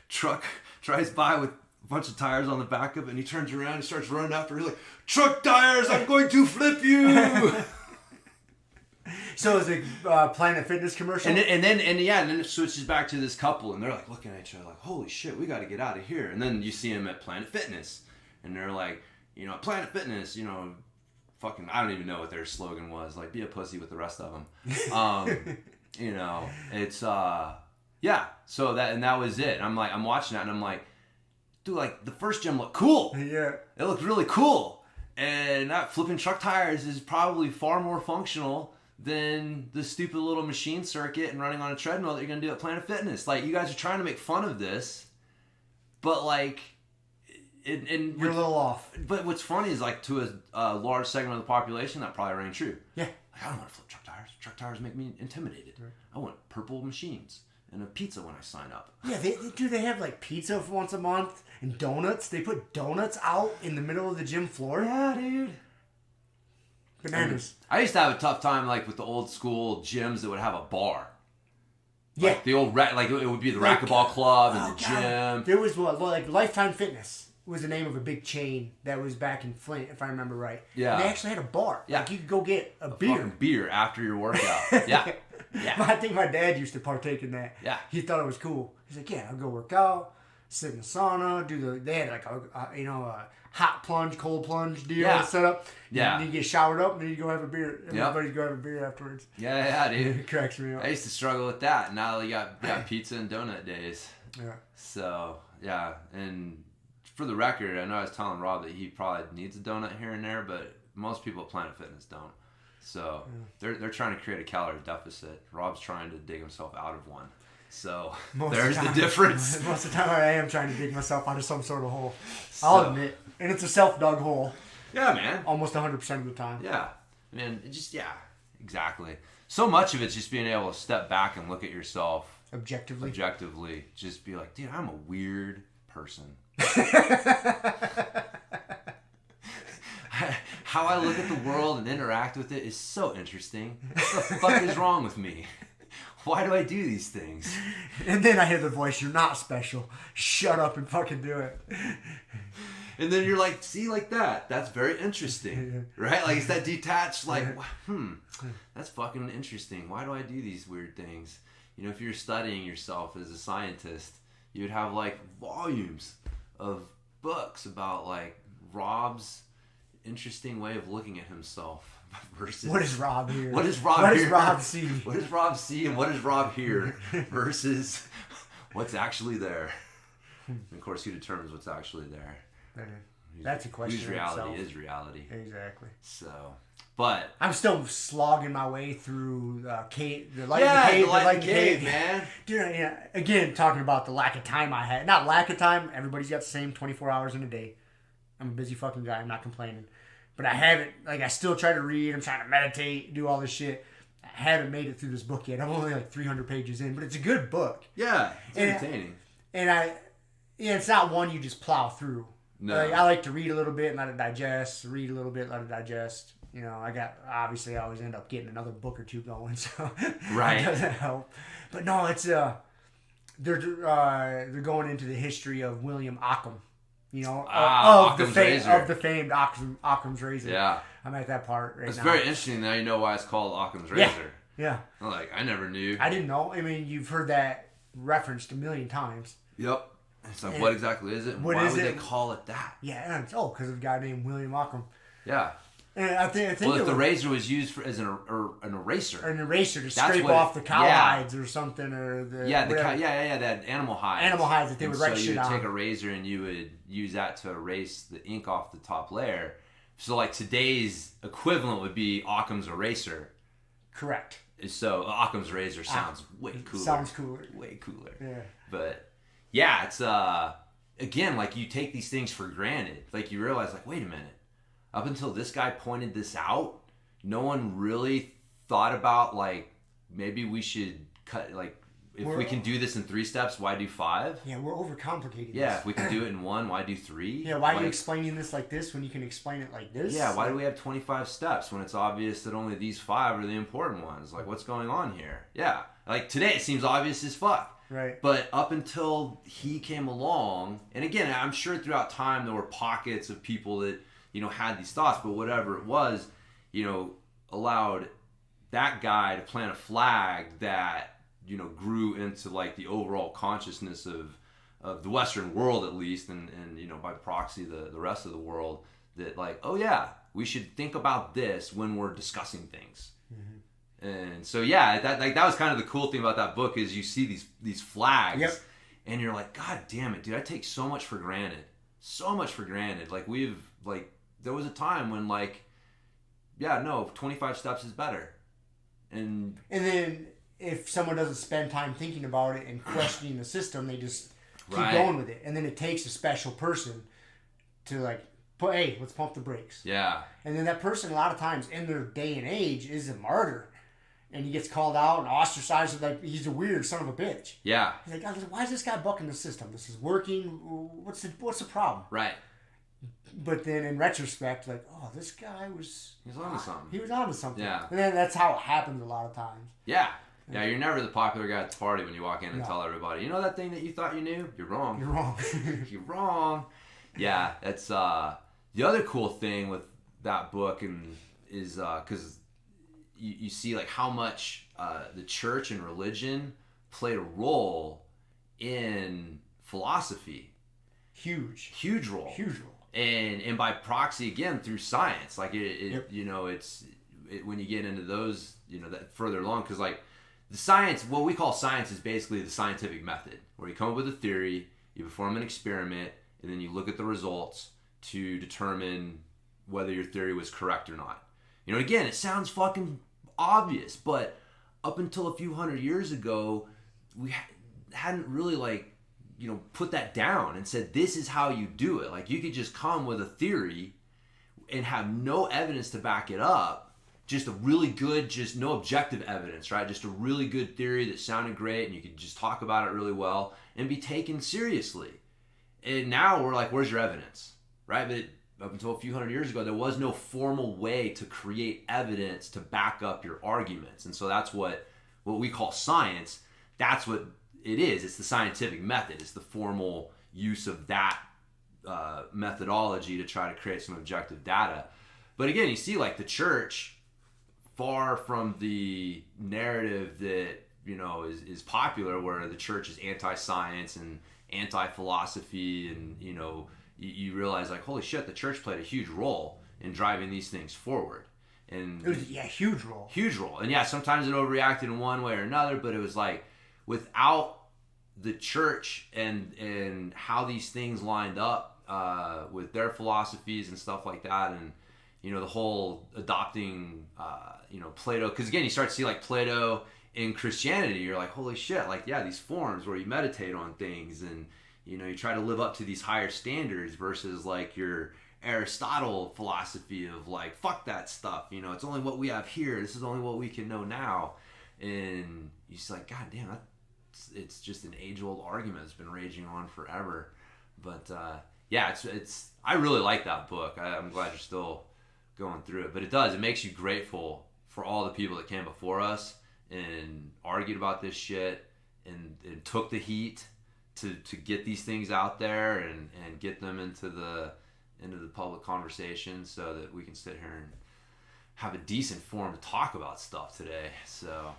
truck drives by with a bunch of tires on the back of it. And he turns around and starts running after. He's like, truck tires, I'm going to flip you. So it's a Planet Fitness commercial? And then it switches back to this couple, and they're like looking at each other like, holy shit, we got to get out of here. And then you see them at Planet Fitness, and they're like, Planet Fitness, fucking, I don't even know what their slogan was, like, be a pussy with the rest of them. It's, yeah, so that was it. And I'm watching that, and I'm like, dude, like, the first gym looked cool. Yeah. It looked really cool. And that flipping truck tires is probably far more functional than the stupid little machine circuit and running on a treadmill that you're going to do at Planet Fitness. Like, you guys are trying to make fun of this, but like, you're a little off. But what's funny is like, to a large segment of the population, that probably rang true. Yeah. Like, I don't want to flip truck tires. Truck tires make me intimidated. Right. I want purple machines and a pizza when I sign up. Yeah, they have like pizza for once a month and donuts. They put donuts out in the middle of the gym floor. Yeah, dude. Bananas. I used to have a tough time like with the old school gyms that would have a bar. Yeah. Like the old like it would be the racquetball club and the gym. There was like Lifetime Fitness was the name of a big chain that was back in Flint, if I remember right. Yeah. And they actually had a bar. Yeah. Like you could go get a beer. Fucking beer after your workout. Yeah. Yeah. I think my dad used to partake in that. Yeah. He thought it was cool. He's like, yeah, I'll go work out, sit in the sauna, they had like a hot plunge, cold plunge deal set up. Yeah. And you get showered up and then you go have a beer. Everybody's go have a beer afterwards. Yeah, dude. It cracks me up. I used to struggle with that. Now you got pizza and donut days. Yeah. So, yeah. And for the record, I know I was telling Rob that he probably needs a donut here and there, but most people at Planet Fitness don't. So they're trying to create a calorie deficit. Rob's trying to dig himself out of one. So there's the difference. Most of the time I am trying to dig myself out of some sort of hole. I'll admit. And it's a self-dug hole. Yeah, man. Almost 100% of the time. Yeah. Man, exactly. So much of it's just being able to step back and look at yourself. Objectively. Just be like, dude, I'm a weird person. How I look at the world and interact with it is so interesting. What the fuck is wrong with me? Why do I do these things? And then I hear the voice, you're not special. Shut up and fucking do it. And then you're like, see, like that. That's very interesting. Right? Like, it's that detached, like, that's fucking interesting. Why do I do these weird things? If you're studying yourself as a scientist, you would have, like, volumes of books about, like, Rob's interesting way of looking at himself versus what is Rob here? What does Rob see? What does Rob see and what does Rob hear versus what's actually there? And of course, who determines what's actually there? That's a question. Whose reality is reality? Exactly. So, but I'm still slogging my way through the cave, the light in the cave, man. Dude, again, talking about the lack of time I had. Not lack of time. Everybody's got the same 24 hours in a day. I'm a busy fucking guy. I'm not complaining. But I haven't, I still try to read. I'm trying to meditate, do all this shit. I haven't made it through this book yet. I'm only 300 pages in, but it's a good book. Yeah, it's entertaining. It's not one you just plow through. No. I like to read a little bit and let it digest. Read a little bit, let it digest. I always end up getting another book or two going, so right. It doesn't help. But no, it's they're going into the history of William Ockham. Of the famed Occam's razor. Yeah. I'm at that part right now. It's very interesting now you know why it's called Occam's razor. Yeah. I never knew. I didn't know. I mean, you've heard that referenced a million times. Yep. It's like, what exactly is it? And why would they call it that? Yeah, because of a guy named William Ockham. Yeah. And I think well, if the razor was used as an eraser. Or an eraser to scrape off the cowhides or something, or that animal hides. Animal hides that they would write shit on. So you would take a razor and you would use that to erase the ink off the top layer. So like today's equivalent would be Occam's eraser. Correct. So Occam's razor sounds way cooler. Sounds cooler. Way cooler. Yeah. But yeah, it's again, like you take these things for granted. Like you realize, like, wait a minute. Up until this guy pointed this out, no one really thought about, like, maybe we should cut, like, if we can do this in 3 steps, why do 5? Yeah, we're overcomplicating Yeah, this. if we can do it in 1, why do 3? Yeah, why are you explaining this like this when you can explain it like this? Yeah, why do we have 25 steps when it's obvious that only these 5 are the important ones? Like, what's going on here? Yeah, like today it seems obvious as fuck. Right. But up until he came along, and again, I'm sure throughout time there were pockets of people that, you know, had these thoughts, but whatever it was, you know, allowed that guy to plant a flag that, you know, grew into like the overall consciousness of the Western world, at least, and you know, by proxy the rest of the world, that like, oh yeah, we should think about this when we're discussing things. Mm-hmm. And so yeah, that was kind of the cool thing about that book, is you see these flags. Yep. And you're like, God damn it, dude, I take so much for granted. Like there was a time when, like, yeah, no, 25 steps is better. And then if someone doesn't spend time thinking about it and questioning the system, they just keep Right. going with it. And then it takes a special person to, like, hey, let's pump the brakes. yeah. And then that person, a lot of times in their day and age, is a martyr. And he gets called out and ostracized, like he's a weird son of a bitch. Yeah. He's like, God, why is this guy bucking the system? This is working. What's the problem? Right. But then in retrospect, like, oh, this guy was... He was onto something. He was onto something. Yeah. And then that's how it happens a lot of times. Yeah. Yeah, you're never the popular guy at the party when you walk in and No. tell everybody, you know that thing that you thought you knew? You're wrong. You're wrong. You're wrong. Yeah, that's the other cool thing with that book, and is because you see like how much the church and religion played a role in philosophy. Huge role. Huge role. And by proxy, again, through science. Like it Yep. you know, it's when you get into those, you know, that further along, because like the science, what we call science, is basically the scientific method, where you come up with a theory, you perform an experiment, and then you look at the results to determine whether your theory was correct or not. You know, again, it sounds fucking obvious, but up until a few hundred years ago, we hadn't really, like, you know, put that down and said, this is how you do it. Like, you could just come with a theory and have no evidence to back it up. Just a really good, just no objective evidence, right? Just a really good theory that sounded great, and you could just talk about it really well and be taken seriously. And now we're like, where's your evidence, right? But up until a few hundred years ago, there was no formal way to create evidence to back up your arguments. And so that's what we call science. That's what it is. It's the scientific method. It's the formal use of that methodology to try to create some objective data. But again, you see, like, the church, far from the narrative that, you know, is popular, where the church is anti-science and anti-philosophy, and, you know, you realize, like, holy shit, the church played a huge role in driving these things forward. And it was, huge role. Huge role. And yeah, sometimes it overreacted in one way or another, but it was like, without the church and how these things lined up with their philosophies and stuff like that, and, you know, the whole adopting, you know, Plato, because again, you start to see, like, Plato in Christianity, you're like, holy shit, like, yeah, these forms where you meditate on things, and, you know, you try to live up to these higher standards, versus like your Aristotle philosophy of, like, fuck that stuff, you know, it's only what we have here, this is only what we can know now. And you're just like, god damn, it's just an age-old argument that's been raging on forever. But yeah, it's I really like that book. I'm glad you're still going through it, but it makes you grateful for all the people that came before us and argued about this shit and took the heat to get these things out there and get them into the public conversation, so that we can sit here and have a decent forum to talk about stuff today. So,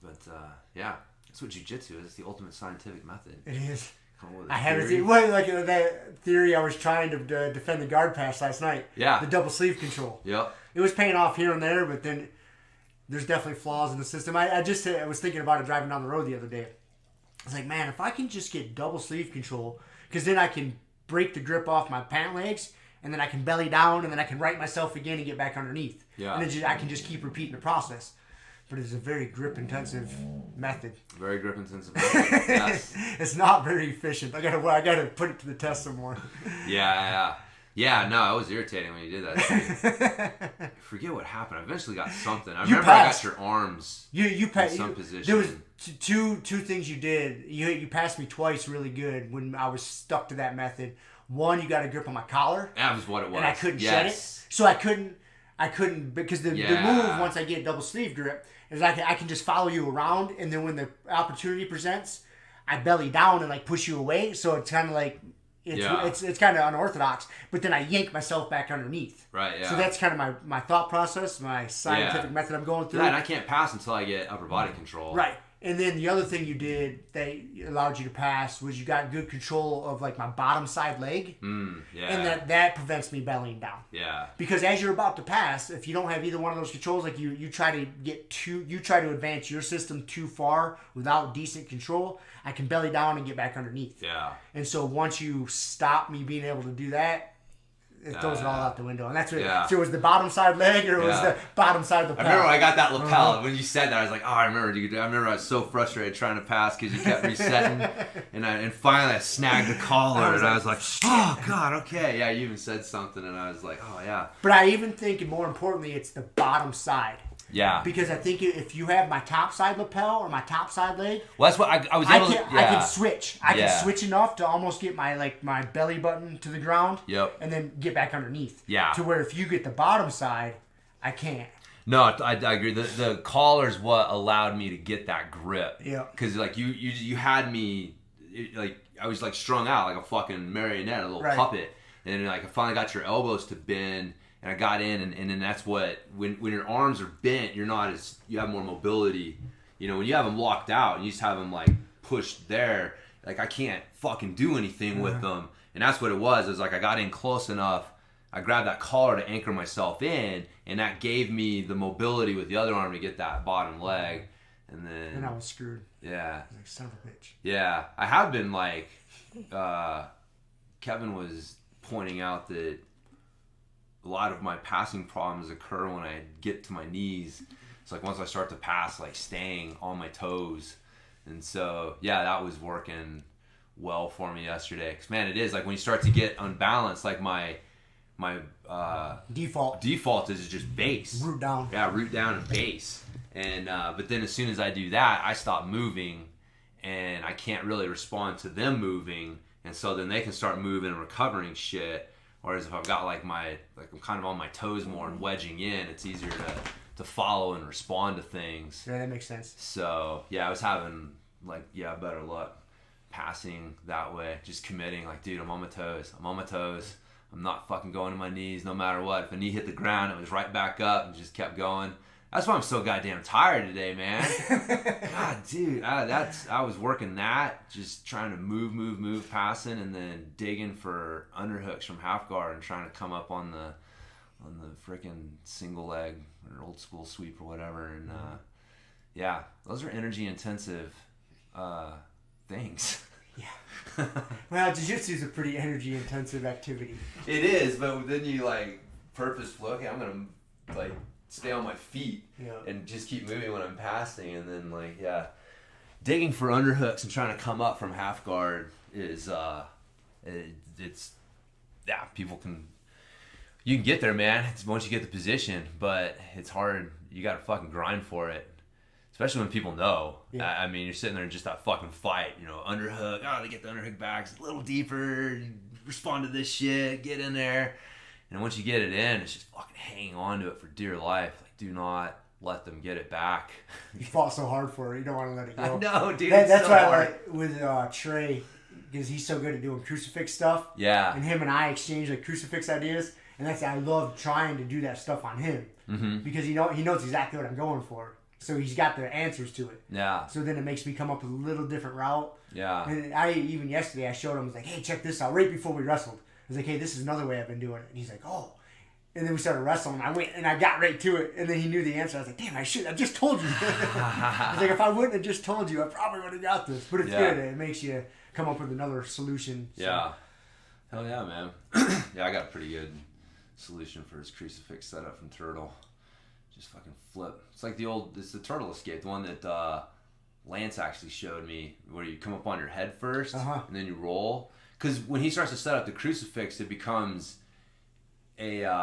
but yeah, that's what jiu-jitsu is. It's the ultimate scientific method. It is. I haven't seen that theory I was trying to defend the guard pass last night. Yeah. The double sleeve control. Yep. It was paying off here and there, but then there's definitely flaws in the system. I was thinking about it driving down the road the other day. I was like, man, if I can just get double sleeve control, because then I can break the grip off my pant legs, and then I can belly down, and then I can right myself again and get back underneath. Yeah. And then I can just keep repeating the process. But it's a very grip-intensive method. Very grip-intensive method, yes. It's not very efficient. I gotta put it to the test some more. Yeah. No, it was irritating when you did that. I forget what happened. I eventually got something. I remember passed. I got your arms You passed. in some position. There was two things you did. You passed me twice really good when I was stuck to that method. One, you got a grip on my collar. That was what it was. And I couldn't shed it. So I couldn't because the move, once I get double sleeve grip, is I can just follow you around, and then when the opportunity presents, I belly down and like push you away. So it's kind of like it's kind of unorthodox, but then I yank myself back underneath. Right. Yeah. So that's kind of my thought process, my scientific method I'm going through. Yeah, and I can't pass until I get upper body control. Right. And then the other thing you did that allowed you to pass was you got good control of like my bottom side leg. Yeah. And that prevents me bellying down. Yeah. Because as you're about to pass, if you don't have either one of those controls, like you try to advance your system too far without decent control, I can belly down and get back underneath. Yeah. And so once you stop me being able to do that, it throws it all out the window. And that's what so it was the bottom side leg or it was the bottom side of the lapel. I remember I got that lapel. When you said that, I was like, oh, I remember, dude. I remember I was so frustrated trying to pass because you kept resetting. and finally I snagged the collar and I was like, oh, God, okay. Yeah, you even said something and I was like, oh, yeah. But I even think, and more importantly, it's the bottom side. Yeah. Because I think if you have my top side lapel or my top side leg, well, that's what I was able to. I can switch. I can switch enough to almost get my belly button to the ground. Yep. And then get back underneath. Yeah. To where if you get the bottom side, I can't. No, I agree. The collar's what allowed me to get that grip. Yeah. Because like you had me, like I was like strung out like a fucking marionette, a little puppet, and then like I finally got your elbows to bend. And I got in, and then that's what, when your arms are bent, you have more mobility. You know, when you have them locked out and you just have them like pushed there, like I can't fucking do anything with them. And that's what it was. It was like I got in close enough, I grabbed that collar to anchor myself in, and that gave me the mobility with the other arm to get that bottom leg. And then... And I was screwed. Yeah. I was like, son of a bitch. Yeah. I have been like, Kevin was pointing out that a lot of my passing problems occur when I get to my knees. It's like once I start to pass, like staying on my toes. And so, yeah, that was working well for me yesterday. Because, man, it is like when you start to get unbalanced, like my default is just base. Root down. Yeah, root down and base. And but then as soon as I do that, I stop moving and I can't really respond to them moving. And so then they can start moving and recovering shit. Whereas if I've got I'm kind of on my toes more and wedging in, it's easier to follow and respond to things. Yeah, that makes sense. So yeah, I was having better luck passing that way, just committing like, dude, I'm on my toes. I'm not fucking going to my knees no matter what. If a knee hit the ground, it was right back up and just kept going. That's why I'm so goddamn tired today, man. God, dude, I was working that, just trying to move, passing, and then digging for underhooks from half guard and trying to come up on the freaking single leg or old school sweep or whatever. And yeah, those are energy intensive things. Yeah. Well, jiu-jitsu is a pretty energy intensive activity. It is, but then you purposeful. Okay, I'm gonna stay on my feet and just keep moving when I'm passing, and then digging for underhooks and trying to come up from half guard is you can get there, man. It's once you get the position, but it's hard. You got to fucking grind for it, especially when people know. Yeah. I mean, you're sitting there in just that fucking fight, underhook. Oh, they get the underhook back. It's a little deeper. You respond to this shit. Get in there. And once you get it in, it's just fucking hang on to it for dear life. Like, do not let them get it back. You fought so hard for it. You don't want to let it go. I know, dude. That's so why I like with Trey, because he's so good at doing crucifix stuff. Yeah. And him and I exchange crucifix ideas. And I love trying to do that stuff on him. Mm-hmm. Because he knows exactly what I'm going for. So he's got the answers to it. Yeah. So then it makes me come up with a little different route. Yeah. And even yesterday I showed him, I was like, hey, check this out. Right before we wrestled. I was like, hey, this is another way I've been doing it. And he's like, oh. And then we started wrestling. I went and I got right to it. And then he knew the answer. I was like, damn, I just told you. I was like, if I wouldn't have just told you, I probably would have got this. But it's good. It makes you come up with another solution. So. Yeah. Hell yeah, man. Yeah, I got a pretty good solution for his crucifix setup from Turtle. Just fucking flip. It's like it's the Turtle escape, the one that Lance actually showed me, where you come up on your head first, and then you roll. Because when he starts to set up the crucifix, it becomes it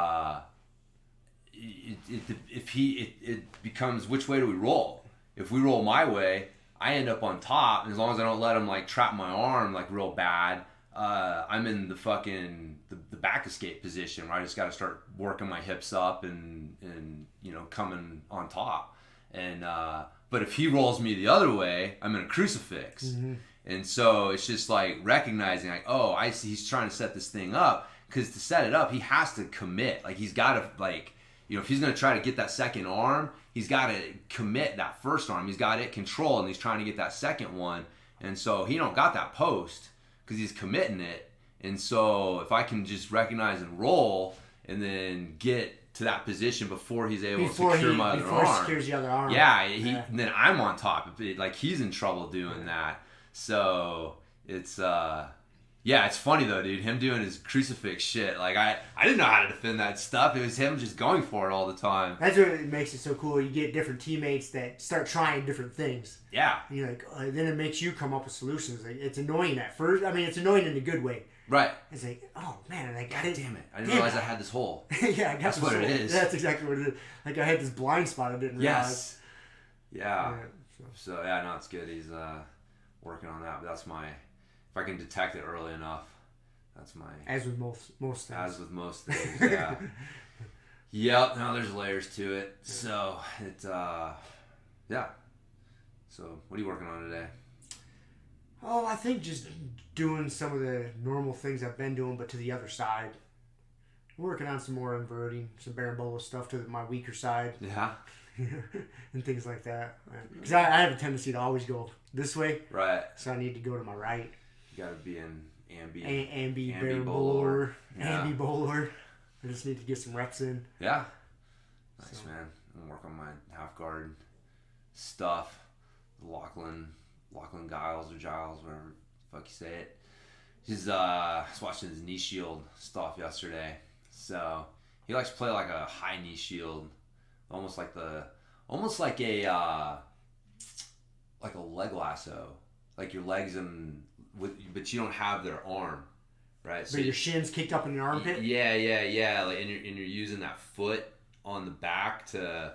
becomes, which way do we roll? If we roll my way, I end up on top, and as long as I don't let him like trap my arm like real bad, I'm in the fucking the back escape position where I just got to start working my hips up and coming on top. And but if he rolls me the other way, I'm in a crucifix. Mm-hmm. And so it's just like recognizing like, oh, I see he's trying to set this thing up, because to set it up he has to commit. Like he's got to if he's going to try to get that second arm, he's got to commit that first arm. He's got it controlled, and he's trying to get that second one. And so he don't got that post because he's committing it. And so if I can just recognize and roll and then get to that position before he's able to secure my other arm. Before he secures the other arm. Yeah, then I'm on top. Like he's in trouble doing that. So it's it's funny though, dude. Him doing his crucifix shit. Like I didn't know how to defend that stuff. It was him just going for it all the time. That's what makes it so cool. You get different teammates that start trying different things. Yeah. And you're like, then it makes you come up with solutions. Like it's annoying at first. I mean, it's annoying in a good way. Right. It's like, oh man, like God damn it! I didn't realize I had this hole. Yeah, I got that's what it is. That's exactly what it is. Like I had this blind spot I didn't realize. Yeah. So no, it's good. He's working on that. But that's my. If I can detect it early enough, that's my. As with most things. As with most things, yeah. Yep. No, there's layers to it. So it, yeah. So what are you working on today? Oh, I think just doing some of the normal things I've been doing, but to the other side. Working on some more inverting, some berimbolo stuff to my weaker side. Yeah. And things like that. Because I have a tendency to always go this way. Right. So I need to go to my right. You got to be in ambi berimbolo. Ambi bowler. I just need to get some reps in. Yeah. Nice, man. I'm going to work on my half guard stuff. Lachlan Giles or Giles, whatever the fuck you say it. He's I was watching his knee shield stuff yesterday. So he likes to play like a high knee shield, almost like a leg lasso, like your legs but you don't have their arm, right? So your shins kicked up in your armpit. Yeah. Like and you're using that foot on the back to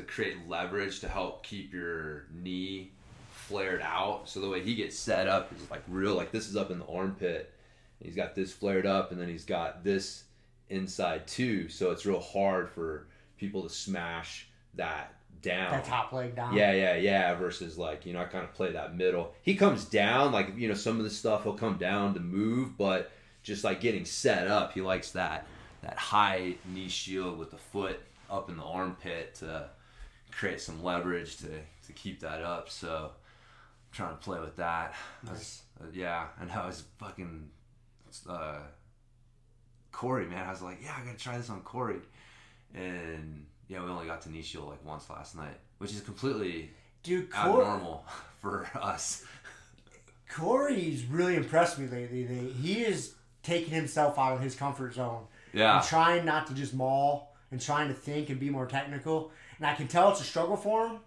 create leverage to help keep your knee flared out. So the way he gets set up is like real, like this is up in the armpit. He's got this flared up, and then he's got this inside too. So it's real hard for people to smash that down. That top leg down. Yeah. Versus like, I kind of play that middle. He comes down, like, some of the stuff he'll come down to move, but just like getting set up, he likes that high knee shield with the foot up in the armpit to create some leverage to keep that up. So I'm trying to play with that. Nice. And I was fucking Corey, man. I was like, I gotta try this on Corey. And we only got to knee shield like once last night, which is completely abnormal for us. Corey's really impressed me lately. He is taking himself out of his comfort zone. Yeah. And trying not to just maul and trying to think and be more technical. And I can tell it's a struggle for him.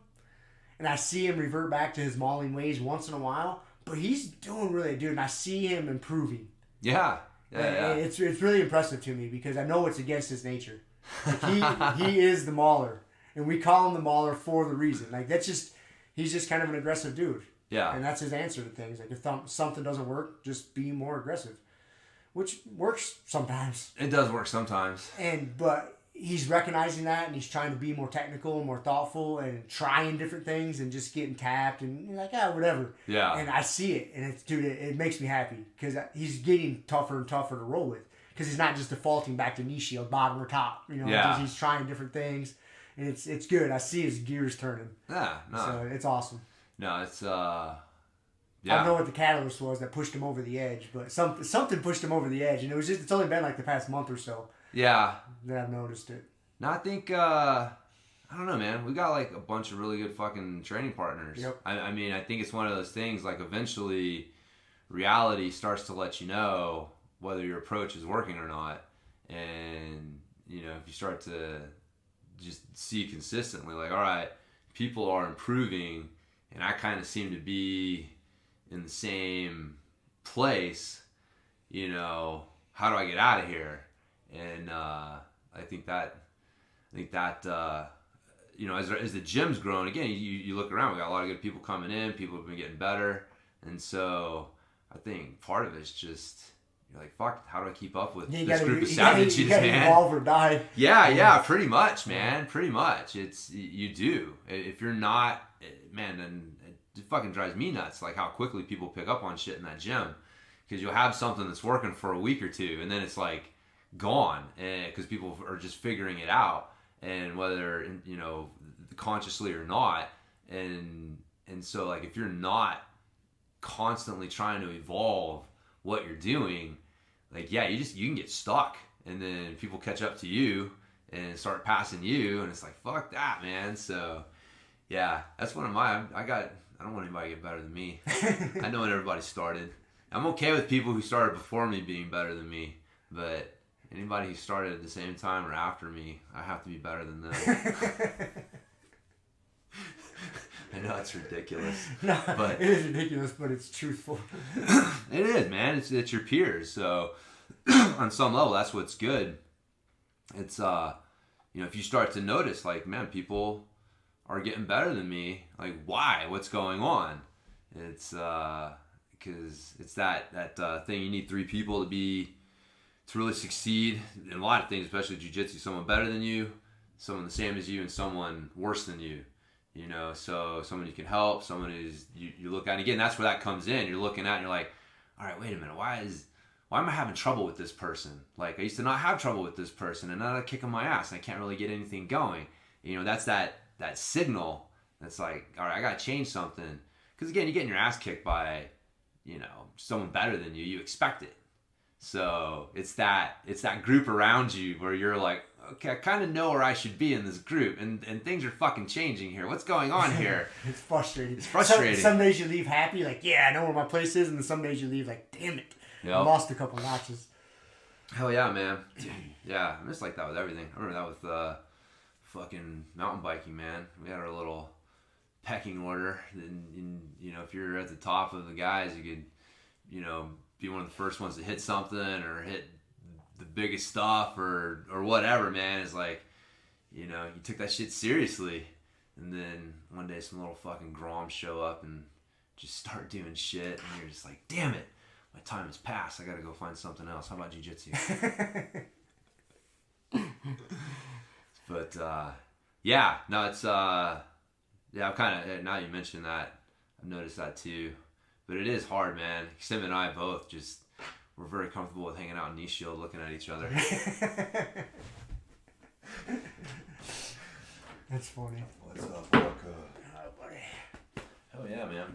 And I see him revert back to his mauling ways once in a while. But he's doing really good. And I see him improving. Yeah. It's really impressive to me because I know it's against his nature. Like he is the mauler. And we call him the mauler for the reason. Like he's just kind of an aggressive dude. Yeah. And that's his answer to things. Like if something doesn't work, just be more aggressive. Which works sometimes. It does work sometimes. But he's recognizing that, and he's trying to be more technical and more thoughtful and trying different things and just getting tapped and you're like, whatever. Yeah. And I see it, and it makes me happy because he's getting tougher and tougher to roll with because he's not just defaulting back to knee shield, bottom or top. He's trying different things And it's good. I see his gears turning. Yeah, no. So it's awesome. No, it's I don't know what the catalyst was that pushed him over the edge, but something pushed him over the edge, and it's only been like the past month or so. Yeah. That I've noticed it. No, I think I don't know, man. We got like a bunch of really good fucking training partners. Yep. I mean, I think it's one of those things. Like eventually, reality starts to let you know whether your approach is working or not, and if you start to just see consistently, like, all right, people are improving, and I kind of seem to be in the same place. How do I get out of here? And I think that as the gym's grown, again, you look around, we got a lot of good people coming in, people have been getting better, and so I think part of it's just, you're like, fuck, how do I keep up with this group of savages, you gotta man? Evolve or die. Yeah, pretty much, man, pretty much. You do. If you're not, man, then it fucking drives me nuts, like how quickly people pick up on shit in that gym, because you'll have something that's working for a week or two, and then it's like gone, because people are just figuring it out, and whether consciously or not, and so like if you're not constantly trying to evolve what you're doing, like you can get stuck, and then people catch up to you and start passing you, and it's like, fuck that, man. So yeah, that's one of my I don't want anybody to get better than me. I know when everybody started. I'm okay with people who started before me being better than me, but anybody who started at the same time or after me, I have to be better than them. I know it's ridiculous. No, but it is ridiculous, but it's truthful. It is, man. It's your peers. So on some level, that's what's good. It's if you start to notice, like, man, people are getting better than me. Like, why? What's going on? It's because it's that thing. You need 3 people to really succeed in a lot of things, especially jiu-jitsu. Someone better than you, someone the same as you, and someone worse than you. So someone you can help, someone who's you look at. And again, that's where that comes in. You're looking at and you're like, all right, wait a minute, why am I having trouble with this person? Like, I used to not have trouble with this person, and now they're kicking my ass, and I can't really get anything going. That's that signal that's like, all right, I gotta change something. Because again, you're getting your ass kicked by, someone better than you. You expect it. So it's that group around you where you're like, okay, I kind of know where I should be in this group, and things are fucking changing here. What's going on here? It's frustrating. Some days you leave happy, like, yeah, I know where my place is, and then some days you leave like, damn it, I lost a couple notches. Hell yeah, man. Yeah, I'm just like that with everything. I remember that with fucking mountain biking, man. We had our little pecking order, and if you're at the top of the guys, you could, be one of the first ones to hit something or hit the biggest stuff or whatever, man. It's like, you took that shit seriously, and then one day some little fucking groms show up and just start doing shit, and you're just like, damn it, my time has passed, I gotta go find something else. How about jiu-jitsu? But yeah, no, it's yeah, I'm kind of, now you mentioned that, I've noticed that too. But it is hard, man. Sim and I both we're very comfortable with hanging out in knee shield, looking at each other. That's funny. What's up, Marco? Oh, buddy. Hell yeah, man.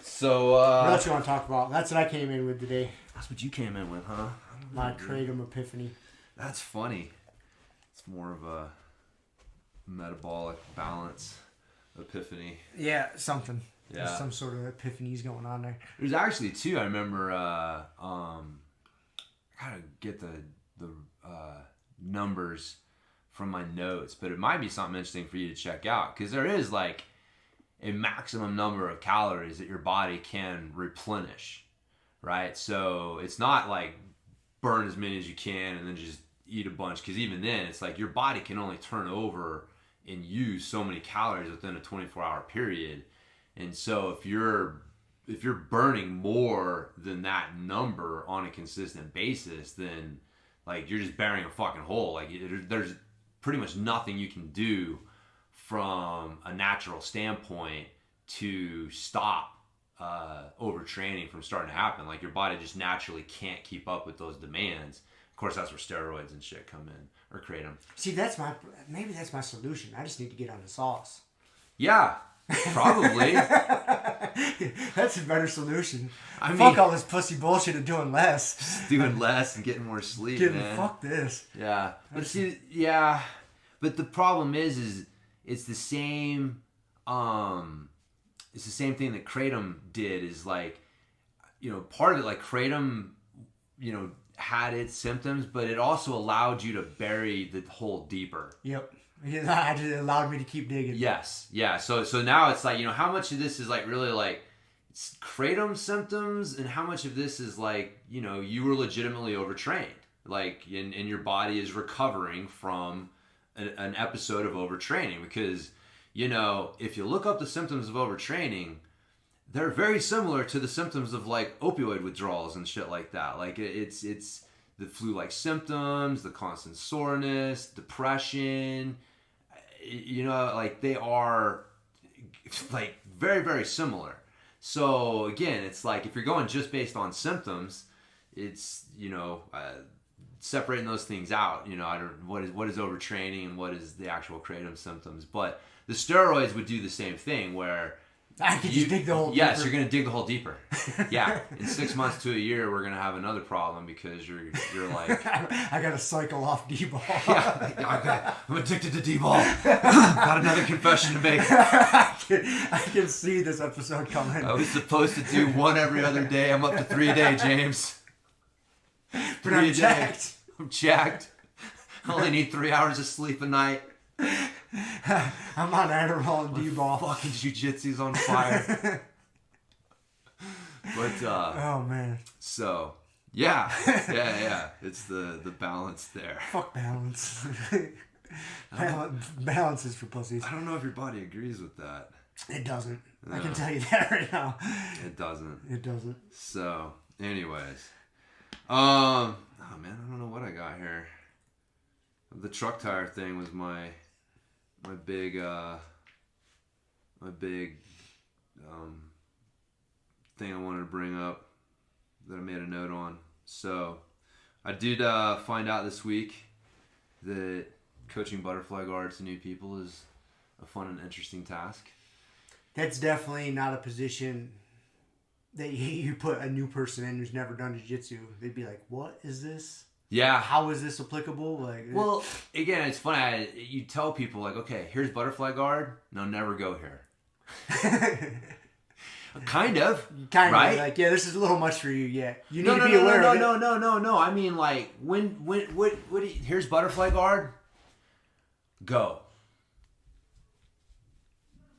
So, what else you want to talk about? That's what I came in with today. That's what you came in with, huh? My Kratom epiphany. That's funny. It's more of a metabolic balance epiphany. Yeah, something. Yeah. There's some sort of epiphanies going on there. There's actually two. I remember. I gotta get the numbers from my notes, but it might be something interesting for you to check out, because there is like a maximum number of calories that your body can replenish, right? So it's not like burn as many as you can and then just eat a bunch, because even then it's like your body can only turn over and use so many calories within a 24-hour period. And so if you're burning more than that number on a consistent basis, then like you're just burying a fucking hole. Like there's pretty much nothing you can do from a natural standpoint to stop overtraining from starting to happen. Like your body just naturally can't keep up with those demands. Of course, that's where steroids and shit come in, or Kratom. See, maybe that's my solution. I just need to get on the sauce. Yeah, probably. That's a better solution. I Fuck mean, all this pussy bullshit of doing less. Just doing less and getting more sleep, man. Fuck this. Yeah. But see, yeah. But the problem is it's the same. It's the same thing that Kratom did. Is like, part of it, like Kratom, had its symptoms, but it also allowed you to bury the hole deeper. Yep. It allowed me to keep digging. Yes. Yeah. So now it's like, how much of this is like really like Kratom symptoms, and how much of this is like, you were legitimately overtrained, like, and your body is recovering from an episode of overtraining. Because, if you look up the symptoms of overtraining, they're very similar to the symptoms of like opioid withdrawals and shit like that. Like it's the flu-like symptoms, the constant soreness, depression, like they are like very, very similar. So again, it's like, if you're going just based on symptoms, it's, separating those things out, what is overtraining and what is the actual Kratom symptoms. But the steroids would do the same thing, where I could just dig the hole deeper. Yes, you're going to dig the hole deeper. Yeah. In 6 months to a year, we're going to have another problem, because you're like... I got to cycle off D-ball. Yeah, I'm addicted to D-ball. Got another confession to make. I can see this episode coming. I was supposed to do 1 every other day. I'm up to 3 a day, James. But I'm jacked. I'm jacked. I only need 3 hours of sleep a night. I'm on Adderall and D-ball. Fucking jiu-jitsu's on fire. But oh man. So yeah. It's the balance there. Fuck balance. Balance is for pussies. I don't know if your body agrees with that. It doesn't. No. I can tell you that right now. It doesn't. It doesn't. So, anyways, oh man, I don't know what I got here. The truck tire thing was my big thing I wanted to bring up that I made a note on. So I did find out this week that coaching butterfly guards to new people is a fun and interesting task. That's definitely not a position that you put a new person in who's never done jiu-jitsu. They'd be like, what is this? Yeah. How is this applicable? Like, well, again, it's funny. You tell people, like, okay, here's butterfly guard. Now never go here. Kind of. Right? Like, yeah, this is a little much for you. Yeah. You need to be aware of it. No. I mean, like, here's butterfly guard. Go.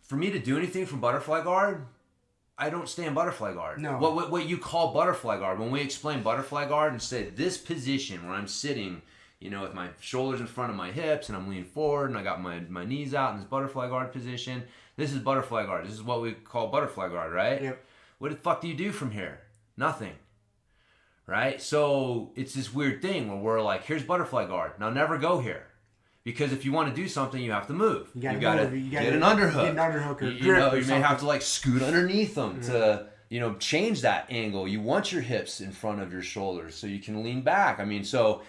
For me to do anything from butterfly guard, I don't stand butterfly guard. No. What you call butterfly guard, when we explain butterfly guard and say this position where I'm sitting, with my shoulders in front of my hips and I'm leaning forward and I got my knees out in this butterfly guard position, this is butterfly guard. This is what we call butterfly guard, right? Yep. What the fuck do you do from here? Nothing. Right? So it's this weird thing where we're like, here's butterfly guard. Now never go here. Because if you want to do something, you have to move. You got to get an underhook. Get an underhook or you may have to like scoot underneath them to, change that angle. You want your hips in front of your shoulders so you can lean back. I mean, so,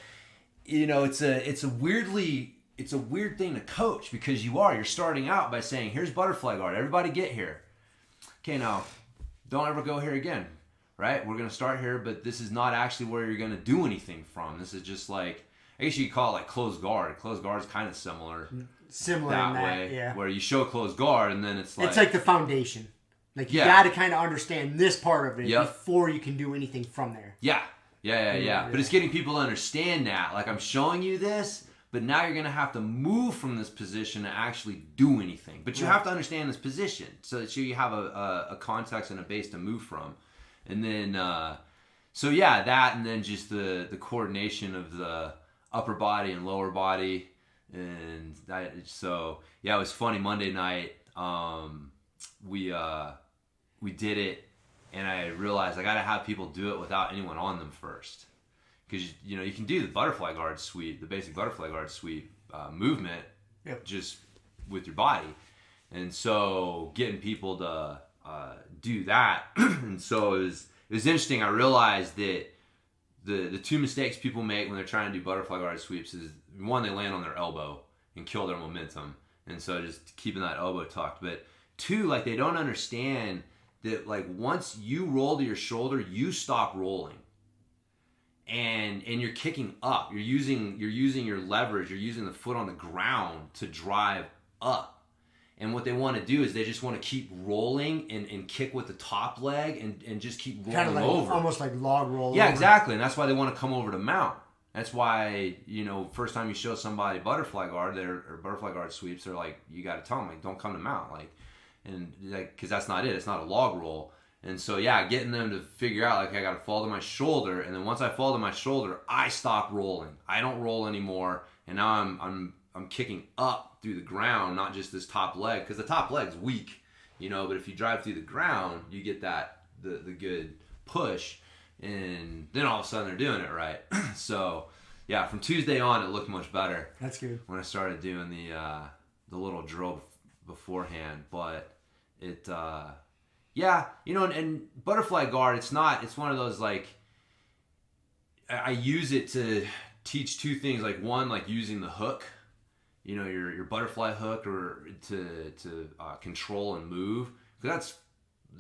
it's a weird thing to coach, because you're starting out by saying, here's butterfly guard. Everybody get here. Okay, now don't ever go here again, right? We're going to start here, but this is not actually where you're going to do anything from. This is just like, I guess you could call it like closed guard. Closed guard is kind of similar that way, yeah. Where you show closed guard and then it's like the foundation. Like you got to kind of understand this part of it before you can do anything from there. Yeah. But it's getting people to understand that. Like, I'm showing you this, but now you're going to have to move from this position to actually do anything. But you have to understand this position so that you have a context and a base to move from. And then, that, and then just the coordination of the upper body and lower body. And it was funny. Monday night, we did it, and I realized I got to have people do it without anyone on them first, because you can do the butterfly guard sweep, the basic butterfly guard sweep movement, just with your body, and so getting people to do that, and so it was interesting. I realized that the two mistakes people make when they're trying to do butterfly guard sweeps is, one, they land on their elbow and kill their momentum. And so just keeping that elbow tucked. But two, like, they don't understand that, like, once you roll to your shoulder, you stop rolling. And you're kicking up. You're using your leverage. You're using the foot on the ground to drive up. And what they want to do is they just want to keep rolling and kick with the top leg and just keep rolling kind of like, over. Almost like log roll. Yeah, over. exactly. And that's why they want to come over to mount. That's why, first time you show somebody butterfly guard or butterfly guard sweeps, they're like, you got to tell them, like, don't come to mount. Because that's not it. It's not a log roll. And so, yeah, getting them to figure out, like, I got to fall to my shoulder. And then once I fall to my shoulder, I stop rolling. I don't roll anymore. And now I'm kicking up through the ground, not just this top leg, because the top leg's weak, but if you drive through the ground, you get the good push, and then all of a sudden they're doing it right. So, yeah, from Tuesday on, it looked much better. That's good. When I started doing the little drill beforehand, but it, and butterfly guard, it's one of those, like, I use it to teach two things, like, one, like using the hook, your butterfly hook, or to control and move. Because